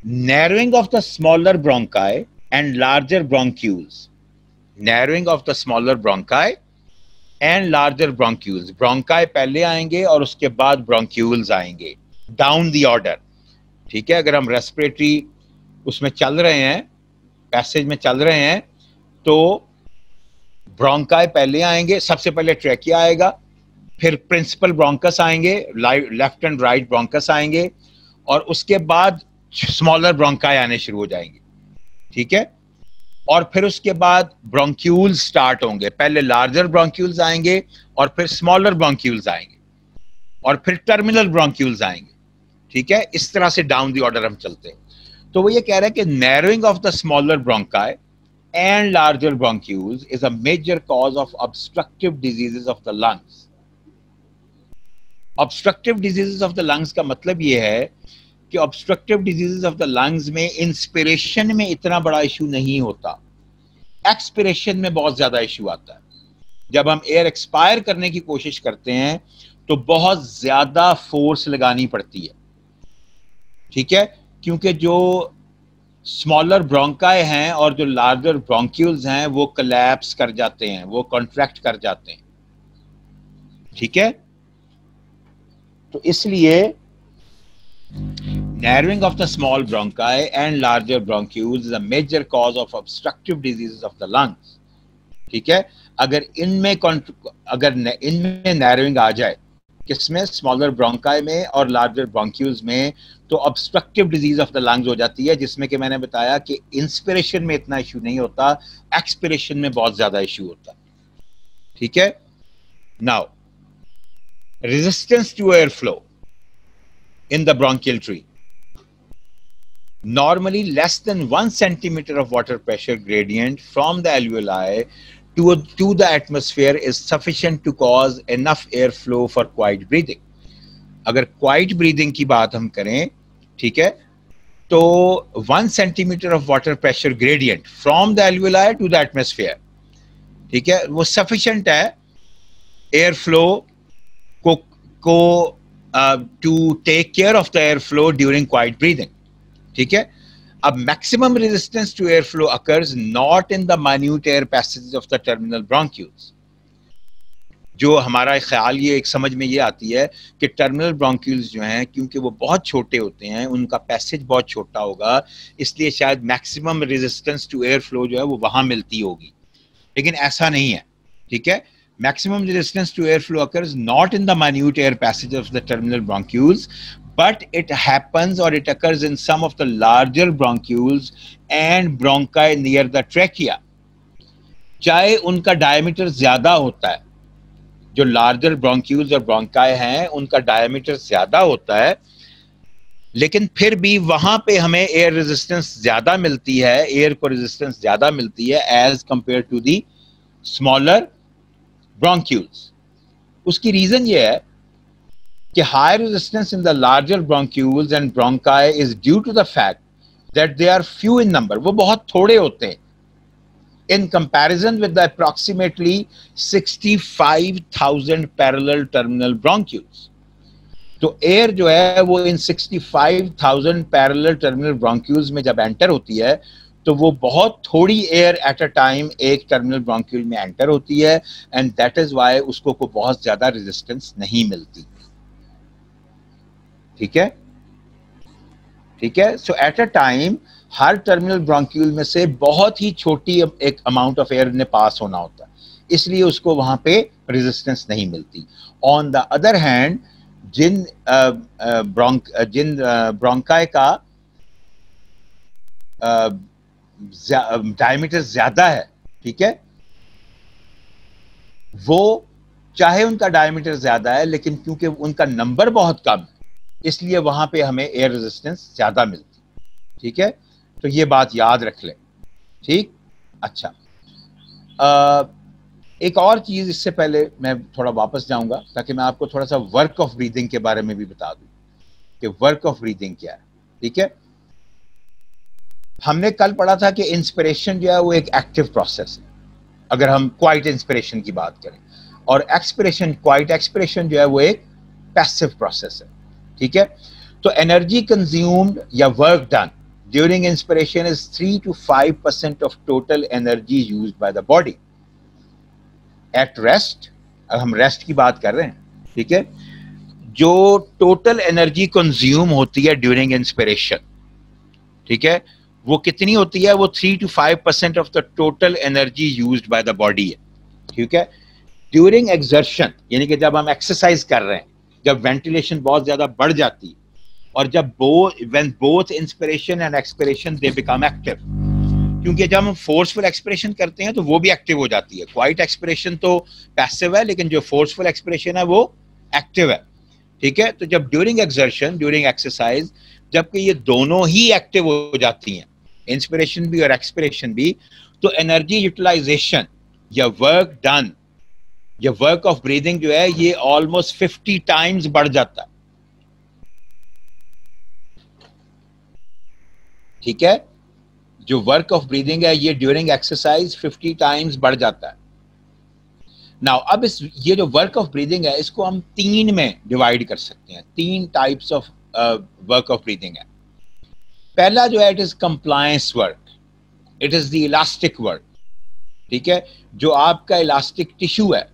narrowing of the smaller bronchi and larger bronchioles, narrowing of the smaller bronchi and larger bronchioles, bronchi पहले आएंगे और उसके बाद ब्रोंक्यूल्स आएंगे डाउन द ऑर्डर, ठीक है। अगर हम रेस्पिरेटरी उसमें चल रहे हैं, पैसेज में चल रहे हैं, तो ब्रोंकाई पहले आएंगे, सबसे पहले ट्रेकिया आएगा, फिर प्रिंसिपल ब्रोंकस आएंगे, लेफ्ट एंड राइट ब्रोंकस आएंगे, और उसके बाद स्मॉलर ब्रोंकाई आने शुरू हो जाएंगे, ठीक है। और फिर उसके बाद ब्रोंक्यूल्स स्टार्ट होंगे, पहले लार्जर ब्रोंक्यूल्स आएंगे और फिर स्मॉलर ब्रोंक्यूल्स आएंगे और फिर टर्मिनल ब्रोंक्यूल्स आएंगे, ठीक है। इस तरह से डाउन द ऑर्डर हम चलते हैं। तो वो ये कह रहा है कि narrowing of the smaller bronchi and larger bronchioles is a major cause of obstructive diseases of the lungs. Obstructive diseases of the lungs का मतलब ये है कि obstructive diseases of the lungs में इंस्पिरेशन में इतना बड़ा इशू नहीं होता, एक्सपिरेशन में बहुत ज्यादा इशू आता है। जब हम एयर एक्सपायर करने की कोशिश करते हैं तो बहुत ज्यादा फोर्स लगानी पड़ती है, ठीक है, क्योंकि जो स्मॉलर ब्रोंकाई हैं और जो लार्जर ब्रोंक्यूल्स हैं वो कोलैप्स कर जाते हैं, वो कॉन्ट्रैक्ट कर जाते हैं, ठीक है। तो इसलिए narrowing of the small bronchi and larger bronchioles is a major cause of obstructive diseases of the lungs, ठीक है। अगर इनमें narrowing आ जाए किसमें, स्मॉलर ब्रोंकाई में और लार्जर ब्रोंक्यूल्स में, तो obstructive disease of the lungs हो जाती है, जिसमें कि मैंने बताया कि इंस्पिरेशन में इतना इशू नहीं होता, एक्सपिरेशन में बहुत ज्यादा इशू होता है। ठीक है। Now resistance to air flow in the bronchial tree. Normally, less than 1 centimeter of water pressure gradient from the alveoli to the atmosphere is sufficient to cause enough airflow for quiet breathing. अगर quiet breathing की बात हम करें, ठीक है, तो 1 centimeter of water pressure gradient from the alveoli to the atmosphere, ठीक है, वो sufficient है airflow को to take care of the airflow during quiet breathing. ठीक है। अब maximum resistance to airflow occurs not in the minute air passages of the terminal bronchioles. जो हमारा ख्याल ये एक समझ में ये आती है कि टर्मिनल ब्रोंक्यूल्स जो हैं, क्योंकि वो बहुत छोटे होते हैं, उनका पैसेज बहुत छोटा होगा, इसलिए शायद maximum resistance to air flow जो है वो वहां मिलती होगी, लेकिन ऐसा नहीं है। ठीक है। Maximum resistance to airflow occurs not in the minute air passage of the terminal bronchioles, but it happens or it occurs in some of the larger bronchioles and bronchi near the trachea. चाहे उनका diameter ज्यादा होता है, जो larger bronchioles और bronchi हैं उनका diameter ज्यादा होता है, लेकिन फिर भी वहां पे हमें air resistance ज्यादा मिलती है, air को resistance ज्यादा मिलती है as compared to the smaller bronchioles. उसकी रीजन ये है कि high resistance in the larger bronchioles and bronchi is due to the fact that they are few in number. वो बहुत थोड़े होते हैं in comparison with the approximately 65,000 parallel terminal bronchioles. तो एयर जो है वो इन 65,000 पैरेलल टर्मिनल ब्रोंक्यूल्स में जब एंटर होती है तो वो बहुत थोड़ी एयर एट अ टाइम एक टर्मिनल ब्रोंक्यूल में एंटर होती है, एंड दैट इज व्हाई उसको को बहुत ज्यादा रेजिस्टेंस नहीं मिलती। ठीक है, ठीक है। सो एट अ टाइम हर टर्मिनल ब्रोंक्यूल में से बहुत ही छोटी एक अमाउंट ऑफ एयर ने पास होना होता है, इसलिए उसको वहां पे रेजिस्टेंस नहीं मिलती। ऑन द अदर हैंड जिन ब्रोंकाई का डायमीटर ज्यादा है, ठीक है, वो चाहे उनका डायमीटर ज्यादा है लेकिन क्योंकि उनका नंबर बहुत कम है इसलिए वहां पे हमें एयर रेजिस्टेंस ज्यादा मिलती। ठीक है, तो ये बात याद रख लें। ठीक, अच्छा। एक और चीज इससे पहले मैं थोड़ा वापस जाऊंगा ताकि मैं आपको थोड़ा सा वर्क ऑफ ब्रीदिंग के बारे में भी बता दूं कि वर्क ऑफ ब्रीदिंग क्या है। ठीक है, हमने कल पढ़ा था कि इंस्पिरेशन जो है वो एक एक्टिव प्रोसेस है अगर हम क्वाइट इंस्पिरेशन की बात करें, और एक्सपिरेशन, क्वाइट एक्सपिरेशन जो है वो एक पैसिव प्रोसेस है। ठीक है, तो एनर्जी कंज्यूम्ड या work done during inspiration is 3 to 5% of total energy used by the body at rest. अब हम रेस्ट की बात कर रहे हैं, ठीक है, जो टोटल एनर्जी कंज्यूम होती है ड्यूरिंग इंस्पिरेशन, ठीक है, वो कितनी होती है? वो 3 to 5% of the total energy used by the body है। ठीक है, ड्यूरिंग एक्सर्शन यानी कि जब हम एक्सरसाइज कर रहे हैं, जब वेंटिलेशन बहुत ज्यादा बढ़ जाती है और जब when both inspiration and expiration they become active, क्योंकि जब हम फोर्सफुल एक्सपिरेशन करते हैं तो वो भी एक्टिव हो जाती है। क्वाइट एक्सपिरेशन तो पैसिव है लेकिन जो फोर्सफुल एक्सपिरेशन है वो एक्टिव है। ठीक है, तो जब ड्यूरिंग एक्सर्शन, ड्यूरिंग एक्सरसाइज, जबकि ये दोनों ही एक्टिव हो जाती हैं, इंस्पिरेशन भी और एक्सपिरेशन भी, तो एनर्जी यूटिलाइजेशन या वर्क डन या वर्क ऑफ ब्रीदिंग जो है ये ऑलमोस्ट 50 टाइम्स बढ़ जाता है। ठीक है, जो वर्क ऑफ ब्रीदिंग है ये ड्यूरिंग एक्सरसाइज 50 टाइम्स बढ़ जाता है। नाउ अब ये जो वर्क ऑफ ब्रीदिंग है इसको हम 3 में डिवाइड कर सकते हैं। 3 types of work of breathing है। पहला जो है it is compliance work, it is the elastic work. ठीक है, जो आपका इलास्टिक टिश्यू है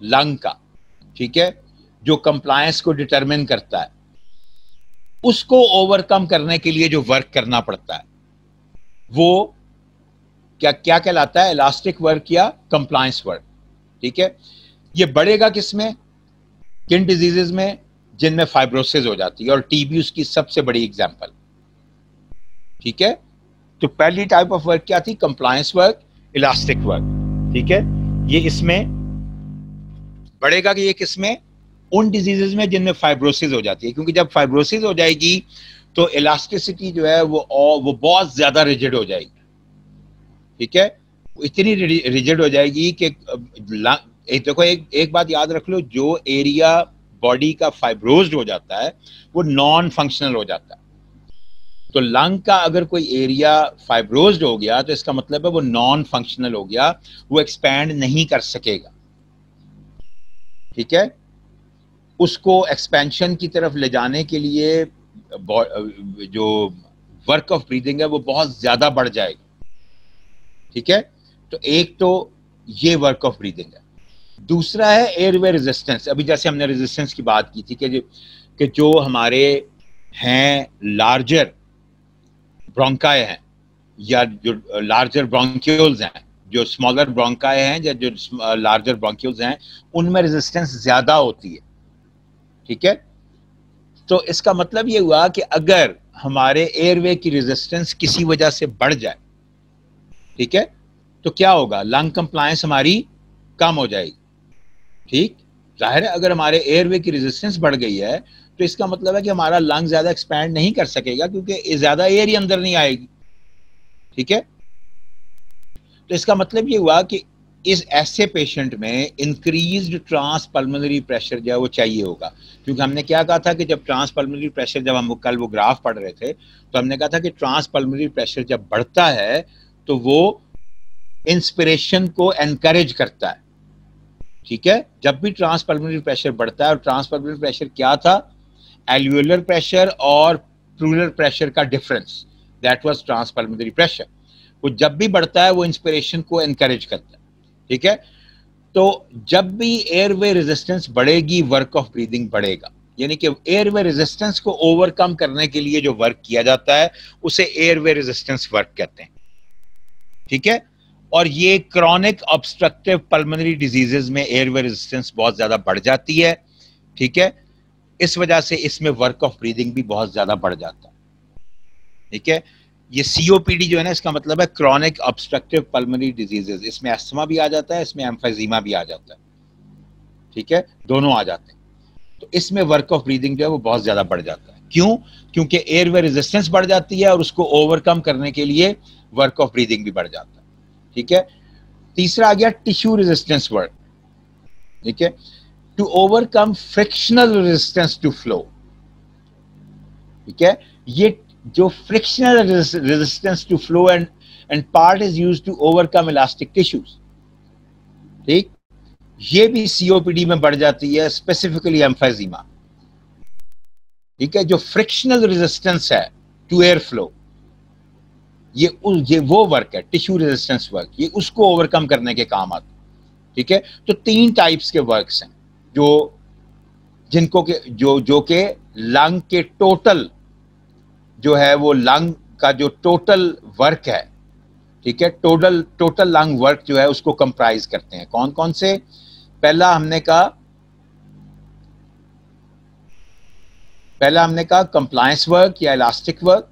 लंग का, ठीक है, जो कंप्लायंस को डिटरमिन करता है, उसको ओवरकम करने के लिए जो वर्क करना पड़ता है वो क्या कहलाता है? इलास्टिक वर्क या कंप्लायंस वर्क। ठीक है, ये बढ़ेगा किसमें? किन डिजीजेज में? जिनमें फाइब्रोसिस हो जाती है, और टीबी उसकी सबसे बड़ी एग्जांपल। ठीक है, तो पहली टाइप ऑफ वर्क क्या थी? Compliance work, elastic work. ठीक है, ये इसमें बढ़ेगा कि ये किसमें? उन डिजीजेज में जिनमें फाइब्रोसिस हो जाती है, क्योंकि जब फाइब्रोसिस हो जाएगी तो इलास्टिसिटी जो है वो बहुत ज्यादा रिजिड हो जाएगी। ठीक है, इतनी रिजिड हो जाएगी कि देखो एक बात याद रख लो, जो एरिया बॉडी का फाइब्रोज्ड हो जाता है वो नॉन फंक्शनल हो जाता है। तो लंग का अगर कोई एरिया फाइब्रोज्ड हो गया तो इसका मतलब है वो नॉन फंक्शनल हो गया, वो एक्सपैंड नहीं कर सकेगा। ठीक है, उसको एक्सपेंशन की तरफ ले जाने के लिए जो वर्क ऑफ ब्रीदिंग है वो बहुत ज्यादा बढ़ जाएगी। ठीक है, तो एक तो ये वर्क ऑफ ब्रीदिंग है। दूसरा है एयरवे रेजिस्टेंस। अभी जैसे हमने रेजिस्टेंस की बात की थी कि जो हमारे हैं लार्जर ब्रोंकाई हैं या जो लार्जर ब्रोंक्यूल्स हैं, जो स्मॉलर ब्रोंकाई हैं या जो लार्जर ब्रोंक्यूल्स हैं, उनमें रेजिस्टेंस ज्यादा होती है। ठीक है, तो इसका मतलब ये हुआ कि अगर हमारे एयरवे की रेजिस्टेंस किसी वजह से बढ़ जाए, ठीक है, तो क्या होगा? लंग कंप्लायंस हमारी कम हो जाएगी। ठीक, जाहिर है अगर हमारे एयरवे की रेजिस्टेंस बढ़ गई है तो इसका मतलब है कि हमारा लंग ज्यादा एक्सपैंड नहीं कर सकेगा, क्योंकि ज्यादा एयर ही अंदर नहीं आएगी। ठीक है, तो इसका मतलब ये हुआ कि इस ऐसे पेशेंट में इंक्रीज्ड ट्रांस पल्मोनरी प्रेशर जो है वो चाहिए होगा, क्योंकि हमने क्या कहा था कि जब ट्रांस पल्मोनरी प्रेशर, जब हम कल वो ग्राफ पढ़ रहे थे तो हमने कहा था कि ट्रांस पल्मोनरी प्रेशर जब बढ़ता है तो वो इंस्पिरेशन को एनकरेज करता है। ठीक है, जब भी ट्रांस पल्मोनरी प्रेशर बढ़ता है, और ट्रांस पल्मोनरी प्रेशर क्या था? एल्वियोलर प्रेशर और प्लूरल प्रेशर का difference, that was transpulmonary pressure. वो जब भी बढ़ता है वो इंस्पिरेशन को एनकरेज करता है। ठीक है, तो जब भी एयरवे रेजिस्टेंस बढ़ेगी वर्क ऑफ ब्रीदिंग बढ़ेगा, यानी कि एयरवे रेजिस्टेंस को ओवरकम करने के लिए जो वर्क किया जाता है उसे एयरवे रेजिस्टेंस वर्क कहते हैं। ठीक है, और ये क्रॉनिक ऑब्स्ट्रक्टिव पल्मोनरी डिजीजेस में एयरवे रेजिस्टेंस बहुत ज्यादा बढ़ जाती है। ठीक है, इस वजह से इसमें वर्क ऑफ ब्रीदिंग भी बहुत ज्यादा बढ़ जाता है। ठीक है, ये सीओपीडी जो है ना, इसका मतलब है क्रॉनिक ऑब्स्ट्रक्टिव पल्मोनरी डिजीजेस। इसमें अस्थमा भी आ जाता है, इसमें एम्फीजीमा भी आ जाता है। ठीक है, दोनों आ जाते हैं। तो इसमें वर्क ऑफ ब्रीदिंग जो है वो बहुत ज्यादा बढ़ जाता है। क्यों? क्योंकि एयरवे रेजिस्टेंस बढ़ जाती है और उसको ओवरकम करने के लिए वर्क ऑफ ब्रीदिंग भी बढ़ जाता है। ठीक है, तीसरा आ गया टिश्यू रेजिस्टेंस वर्क। ठीक है, to overcome frictional resistance to flow. ठीक है, ये जो frictional resistance to flow and part is used to overcome elastic tissues. ठीक, ये भी सीओपीडी में बढ़ जाती है, स्पेसिफिकली एम्फीजीमा। ठीक है, जो फ्रिक्शनल रेजिस्टेंस है टू एयर फ्लो, ये वो वर्क है, टिश्यू रेजिस्टेंस वर्क, ये उसको ओवरकम करने के काम आता है। ठीक है, तो तीन टाइप्स के वर्क्स हैं जिनको के जो के लंग के टोटल जो है वो लंग का जो टोटल वर्क है, ठीक है, टोटल लंग वर्क जो है उसको कंप्राइज करते हैं। कौन कौन से? पहला हमने कहा कंप्लायंस वर्क या इलास्टिक वर्क,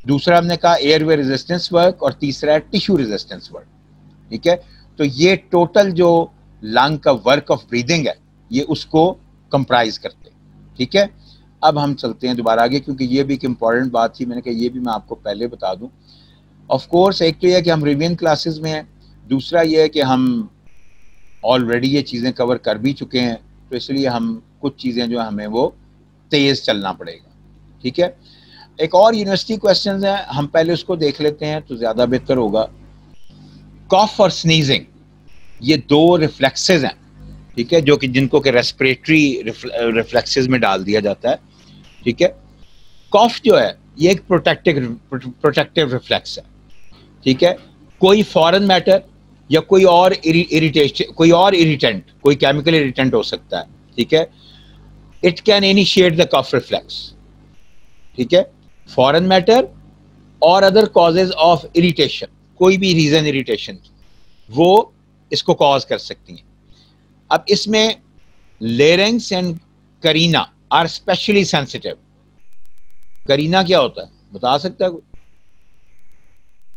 दूसरा हमने कहा एयरवे रेजिस्टेंस वर्क, और तीसरा है टिश्यू रेजिस्टेंस वर्क। ठीक है, तो ये टोटल जो लंग का वर्क ऑफ ब्रीदिंग है ये उसको कंप्राइज करते हैं। ठीक है, अब हम चलते हैं दोबारा आगे, क्योंकि ये भी एक इंपॉर्टेंट बात थी, मैंने कहा ये भी मैं आपको पहले बता दूं। ऑफ कोर्स एक तो यह कि हम रिवीजन क्लासेस में हैं, दूसरा ये है कि हम ऑलरेडी ये चीज़ें कवर कर भी चुके हैं, तो इसलिए हम कुछ चीज़ें जो हमें वो तेज़ चलना पड़ेगा। ठीक है, एक और यूनिवर्सिटी क्वेश्चन है, हम पहले उसको देख लेते हैं तो ज़्यादा बेहतर होगा। कॉफ और स्नीजिंग, ये दो रिफ्लेक्सेस हैं, ठीक है, जो कि जिनको कि रेस्पिरेटरी रिफ्लेक्सेस में डाल दिया जाता है। ठीक है, कॉफ जो है ये एक प्रोटेक्टिव रिफ्लेक्स है। ठीक है, कोई फॉरेन मैटर या कोई और इरिटेंट, कोई केमिकल इरिटेंट हो सकता है। ठीक है, it can initiate the cough reflex. ठीक है, फॉरेन मैटर और अदर कॉजेज ऑफ इरिटेशन, कोई भी रीजन इरिटेशन वो इसको कॉज कर सकती हैं। अब इसमें larynx and carina are specially sensitive. Kareena क्या होता है, बता सकता है कोई?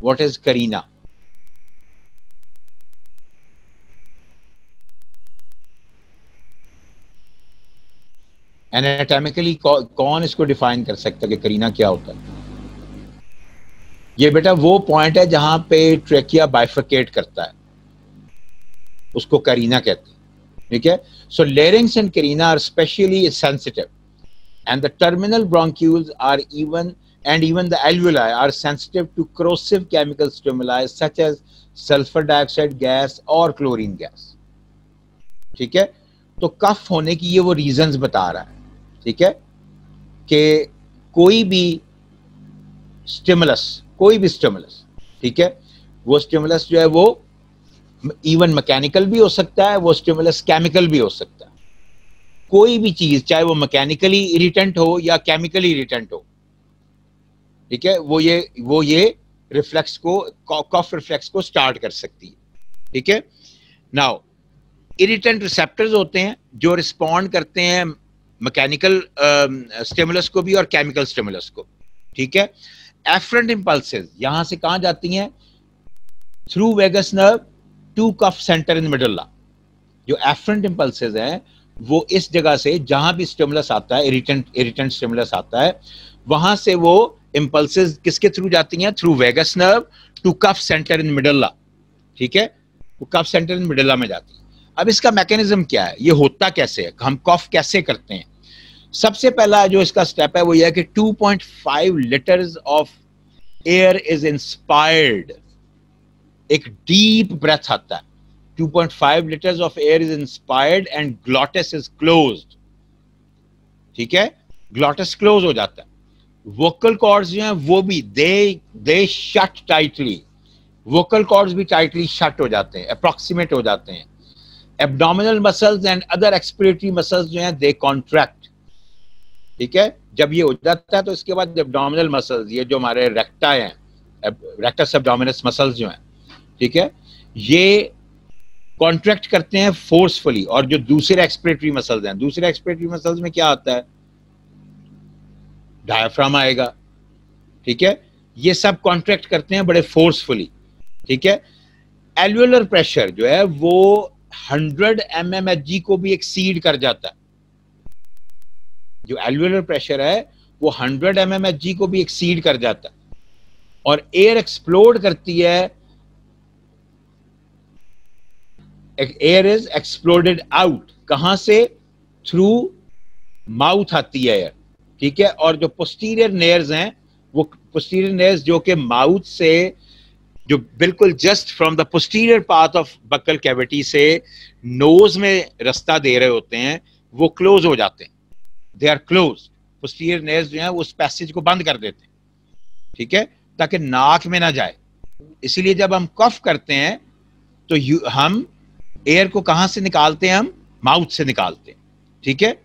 What is carina? एनाटॉमिकली कौन इसको डिफाइन कर सकता है कि करीना क्या होता है? ये बेटा वो पॉइंट है जहां पे ट्रेकिया बाइफरकेट करता है, उसको करीना कहते हैं, ठीक है? So larynx and carina are specially sensitive and the terminal bronchioles are even the alveoli are sensitive to corrosive chemical stimuli such as sulfur dioxide gas or chlorine gas. ठीक है? तो कफ होने की ये वो रीजंस बता रहा है, ठीक है, कि कोई भी स्टिमुलस, ठीक है, वो स्टिमुलस जो है वो इवन मैकेनिकल भी हो सकता है, वो स्टिमुलस केमिकल भी हो सकता है। कोई भी चीज, चाहे वो मैकेनिकली इरिटेंट हो या केमिकली इरिटेंट हो, ठीक है, वो ये रिफ्लेक्स को, कफ रिफ्लेक्स को स्टार्ट कर सकती है, ठीक है? नाउ इरिटेंट रिसेप्टर्स होते हैं जो रिस्पॉन्ड करते हैं मैकेनिकल स्टिमुलस को भी और केमिकल स्टिमुलस को, ठीक है? एफरेंट इंपल्सेस यहां से कहां जाती हैं? Through vagus nerve to cough centre in medulla. जो एफरेंट इंपल्सेस हैं वो इस जगह से, जहां भी स्टिमुलस आता है, इरिटेंट स्टिमुलस आता है, वहां से वो इंपल्सेस किसके थ्रू जाती हैं? Through vagus nerve to cough centre in medulla, ठीक है? वो कफ सेंटर इन मिडुल्ला में जाती है। अब इसका मैकेनिज्म क्या है, ये होता कैसे है, हम कफ कैसे करते हैं? सबसे पहला जो इसका स्टेप है वो ये है कि 2.5 litres of air is inspired. एक डीप ब्रेथ आता है, 2.5 liters of air is inspired and glottis is closed, ठीक है? glottis close हो जाता है। vocal cords जो हैं वो भी they shut tightly, vocal cords भी tightly shut हो जाते हैं, approximate हो जाते हैं। abdominal muscles and other expiratory muscles जो हैं they contract, ठीक है? जब ये हो जाता है तो इसके बाद abdominal muscles, ये जो हमारे रेक्टा हैं, rectus abdominis muscles जो हैं, ठीक है, ये कॉन्ट्रैक्ट करते हैं फोर्सफुली। और जो दूसरे एक्सपिरेटरी मसल्स हैं, दूसरे एक्सपिरेटरी मसल्स में क्या आता है? डायफ्राम आएगा, ठीक है? ये सब कॉन्ट्रैक्ट करते हैं बड़े फोर्सफुली, ठीक है? एल्वेलर प्रेशर जो है वो 100 mmHg को भी एक्सीड कर जाता है। जो एल्वेलर प्रेशर है वो 100 mmHg को भी एक्सीड कर जाता है। और एयर एक्सप्लोड करती है, एयर इज एक्सप्लोडेड आउट। कहां से? थ्रू माउथ आती है एयर, ठीक है? और जो पोस्टीरियर नेयर्स हैं, वो पोस्टीरियर नेयर्स जो कि माउथ से, जो बिल्कुल just from the posterior part of buccal cavity से नोज में रास्ता दे रहे होते हैं, वो क्लोज हो जाते हैं, they are close. Posterior nares जो हैं वो उस पैसेज को बंद कर देते हैं, ठीक है, ताकि नाक में ना जाए। इसीलिए जब हम कफ करते हैं तो हम एयर को कहां से निकालते हैं? हम माउथ से निकालते हैं, ठीक है?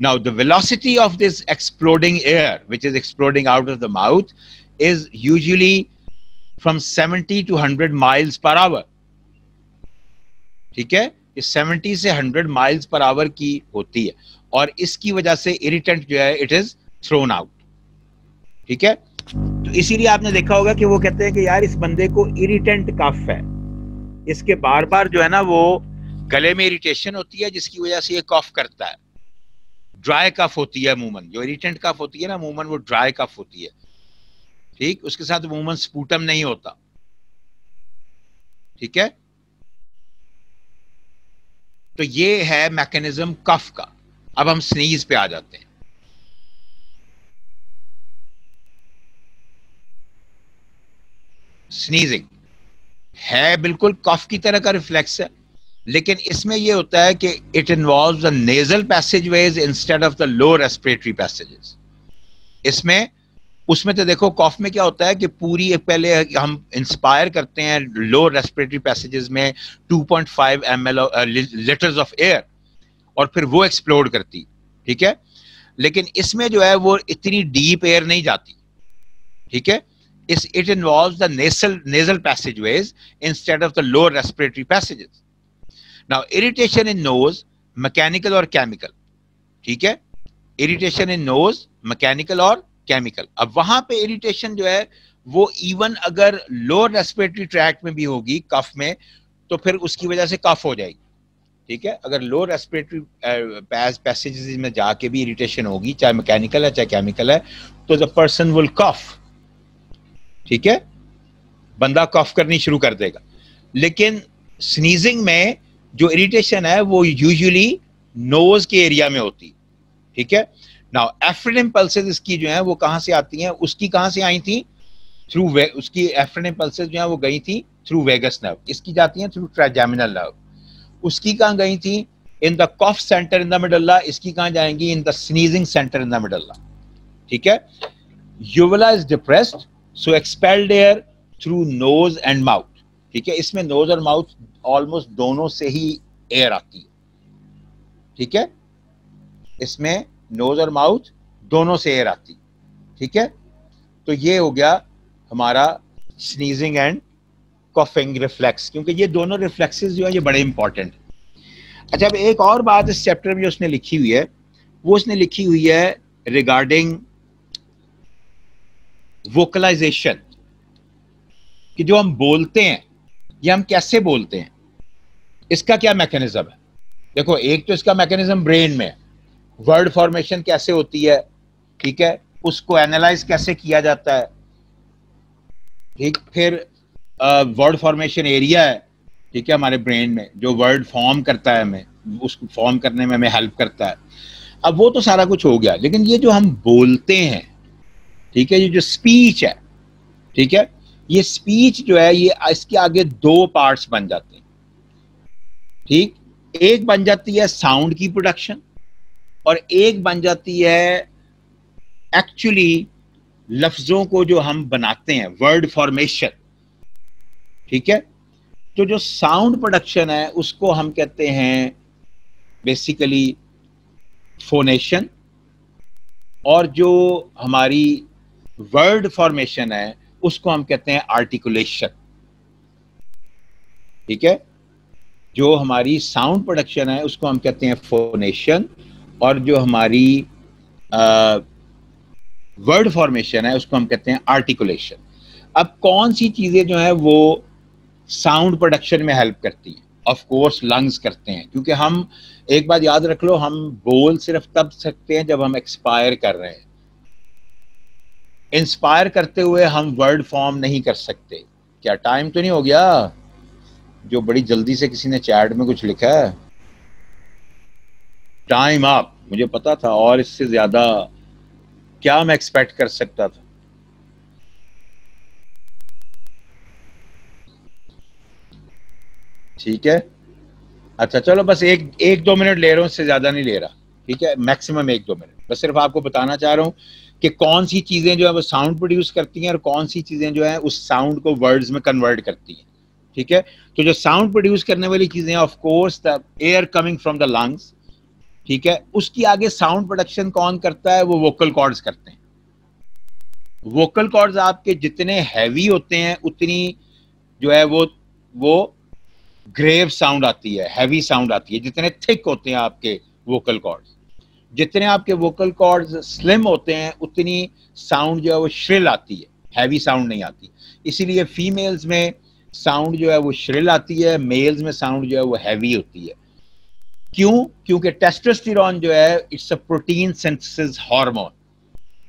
Now the velocity of this exploding air which is exploding out of the mouth is usually from 70 to 100 miles per hour, ठीक है? इस 70 से 100 miles per hour की होती है और इसकी वजह से इरिटेंट जो है इट इज थ्रोन आउट, ठीक है? तो इसीलिए आपने देखा होगा कि वो कहते हैं कि यार इस बंदे को इरिटेंट कफ है, इसके बार बार जो है ना वो गले में इरिटेशन होती है जिसकी वजह से ये कफ करता है। ड्राई कफ होती है अमूमन, जो इरिटेंट कफ होती है ना अमूमन वो ड्राई कफ होती है, ठीक? उसके साथ अमूमन स्पूटम नहीं होता, ठीक है? तो ये है मैकेनिज्म कफ का। अब हम स्नीज पे आ जाते हैं। स्नीजिंग है बिल्कुल कफ की तरह का रिफ्लेक्स है, लेकिन इसमें यह होता है कि it involves the nasal passageways instead of the lower respiratory passages. इसमें उसमें तो देखो कफ में क्या होता है कि पूरी पहले हम इंस्पायर करते हैं लोअर रेस्पिरेटरी पैसेजेस में 2.5 लीटर्स ऑफ एयर और फिर वो एक्सप्लोड करती, ठीक है? लेकिन इसमें जो है वो इतनी डीप एयर नहीं जाती, ठीक है? It involves the nasal passageways instead of the lower respiratory passages. Now, irritation in nose mechanical और केमिकल, ठीक है, इरिटेशन इन नोज मैकेनिकल और केमिकल। अब वहां पे इरिटेशन जो है वो इवन अगर लोअर रेस्पिरेटरी ट्रैक्ट में भी होगी, कफ में, तो फिर उसकी वजह से कफ हो जाएगी, ठीक है। अगर लोअर रेस्पिरेटरी पैसेजेस में जाके भी इरिटेशन होगी, चाहे मैकेनिकल है चाहे केमिकल है, तो द पर्सन विल कफ, ठीक है, बंदा कफ करनी शुरू कर देगा। लेकिन स्नीजिंग में जो इरिटेशन है वो यूजुअली नोज के एरिया में होती है, ठीक है। नाउ एफ्रिन इम्पल्सेस इसकी जो है वो कहां से आती हैं, उसकी कहां से आई थी, थ्रू उसकी एफ्रिन इम्पल्सेस जो है वो गई थी थ्रू वेगस नर्व, इसकी जाती हैं थ्रू ट्राइजेमिनल नर्व। उसकी कहां गई थी, in the cough centre in the medulla, इसकी कहां जाएंगी, in the sneezing centre in the medulla, ठीक है। Uvula is depressed, so expelled air through nose and mouth, ठीक है। इसमें नोज और माउथ ऑलमोस्ट दोनों से ही एयर आती है, ठीक है, इसमें नोज और माउथ दोनों से एयर आती, ठीक है। तो ये हो गया हमारा स्नीजिंग एंड कॉफिंग रिफ्लेक्स, क्योंकि ये दोनों रिफ्लेक्सेस जो है ये बड़े इंपॉर्टेंट। अच्छा, अब एक और बात इस चैप्टर में जो उसने लिखी हुई है, वो उसने लिखी हुई है रिगार्डिंग वोकलाइजेशन, कि जो हम बोलते हैं ये हम कैसे बोलते हैं, इसका क्या मैकेनिज्म है। देखो, एक तो इसका मैकेनिज्म ब्रेन में है, वर्ड फॉर्मेशन कैसे होती है, ठीक है, उसको एनालाइज कैसे किया जाता है, ठीक। फिर वर्ड फॉर्मेशन एरिया है, ठीक है, हमारे ब्रेन में जो वर्ड फॉर्म करता है, हमें उसको फॉर्म करने में हमें हेल्प करता है। अब वो तो सारा कुछ हो गया, लेकिन ये जो हम बोलते हैं, ठीक है, ये जो स्पीच है, ठीक है, ये स्पीच जो है ये इसके आगे दो पार्ट्स बन जाते हैं, ठीक। एक बन जाती है साउंड की प्रोडक्शन और एक बन जाती है एक्चुअली लफ्जों को जो हम बनाते हैं, वर्ड फॉर्मेशन, ठीक है। तो जो साउंड प्रोडक्शन है उसको हम कहते हैं बेसिकली फोनेशन, और जो हमारी वर्ड फॉर्मेशन है उसको हम कहते हैं आर्टिकुलेशन, ठीक है। जो हमारी साउंड प्रोडक्शन है उसको हम कहते हैं फोनेशन, और जो हमारी वर्ड फॉर्मेशन है उसको हम कहते हैं आर्टिकुलेशन। अब कौन सी चीजें जो है वो साउंड प्रोडक्शन में हेल्प करती हैं, ऑफ कोर्स लंग्स करते हैं, क्योंकि हम एक बात याद रख लो, हम बोल सिर्फ तब सकते हैं जब हम एक्सपायर कर रहे हैं। इंस्पायर करते हुए हम वर्ड फॉर्म नहीं कर सकते। क्या टाइम तो नहीं हो गया, जो बड़ी जल्दी से किसी ने चैट में कुछ लिखा है, टाइम अप। मुझे पता था, और इससे ज्यादा क्या मैं एक्सपेक्ट कर सकता था। ठीक है, अच्छा चलो, बस एक दो मिनट ले रहा हूं, इससे ज्यादा नहीं ले रहा, ठीक है, मैक्सिमम एक दो मिनट। बस सिर्फ आपको बताना चाह रहा हूं कि कौन सी चीजें जो है वो साउंड प्रोड्यूस करती हैं और कौन सी चीजें जो है उस साउंड को वर्ड्स में कन्वर्ट करती हैं, ठीक है। तो जो साउंड प्रोड्यूस करने वाली चीजें, of course the air coming from the lungs, ठीक है। उसकी आगे साउंड प्रोडक्शन कौन करता है, वो वोकल कॉर्ड्स करते हैं। वोकल कॉर्ड्स आपके जितने हैवी होते हैं उतनी जो है वो ग्रेव साउंड आती है, हैवी साउंड आती है। जितने थिक होते हैं आपके वोकल कॉर्ड्स, जितने आपके वोकल कॉर्ड्स स्लिम होते हैं, उतनी साउंड जो है वो श्रिल आती है, हैवी साउंड नहीं आती। इसीलिए फीमेल्स में साउंड जो है वो श्रिल आती है, मेल्स में साउंड जो है वो हैवी होती है। क्यों? क्योंकि टेस्टोस्टेरोन जो है it's a protein synthesis hormone,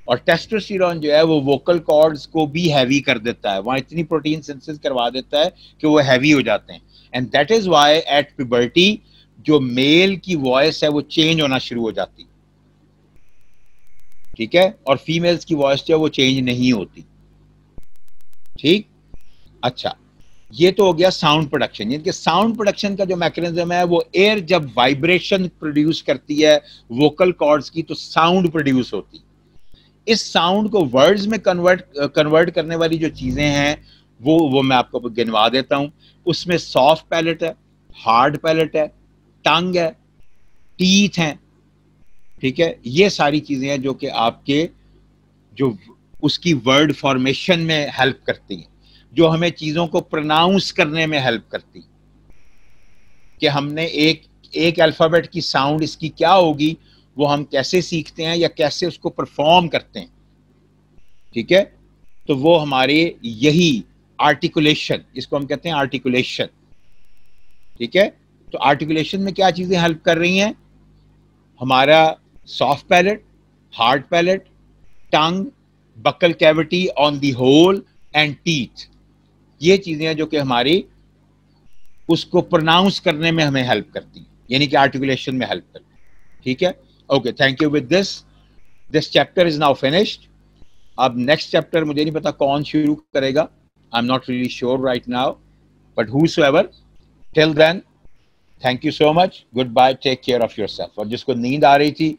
और टेस्टोस्टेरोन जो है वो वोकल कॉर्ड्स को भी हैवी कर देता है, वहां इतनी प्रोटीन सिंथेसिस करवा देता है कि वो हैवी हो जाते हैं। And that is why at puberty जो मेल की वॉइस है वो चेंज होना शुरू हो जाती, ठीक है, और फीमेल्स की वॉइस जो है वो चेंज नहीं होती, ठीक। अच्छा, ये तो हो गया साउंड प्रोडक्शन। यानी कि साउंड प्रोडक्शन का जो मैकेनिज्म है वो एयर जब वाइब्रेशन प्रोड्यूस करती है वोकल कॉर्ड्स की तो साउंड प्रोड्यूस होती। इस साउंड को वर्ड्स में कन्वर्ट करने वाली जो चीजें हैं वो मैं आपको गिनवा देता हूं। उसमें सॉफ्ट पैलेट है, हार्ड पैलेट है, टंग है, टीथ हैं, ठीक है। ये सारी चीजें हैं जो कि आपके जो उसकी वर्ड फॉर्मेशन में हेल्प करती हैं, जो हमें चीजों को प्रोनाउंस करने में हेल्प करती, कि हमने एक अल्फ़ाबेट की साउंड इसकी क्या होगी, वो हम कैसे सीखते हैं या कैसे उसको परफॉर्म करते हैं, ठीक है। तो वो हमारे यही आर्टिकुलेशन, इसको हम कहते हैं आर्टिकुलेशन, ठीक है। तो आर्टिकुलेशन में क्या चीजें हेल्प कर रही हैं, हमारा soft palate, hard palate, tongue, buccal cavity on the whole and teeth, ये चीजें हैं जो कि हमारी उसको प्रोनाउंस करने में हमें हेल्प करती है, यानी कि आर्टिकुलेशन में हेल्प करती है, ठीक है। Okay, thank you. With this chapter is now finished. अब नेक्स्ट चैप्टर मुझे नहीं पता कौन शुरू करेगा, I am not really sure right now, but whosoever, till then thank you so much, goodbye, take care of yourself. और जिसको नींद आ रही थी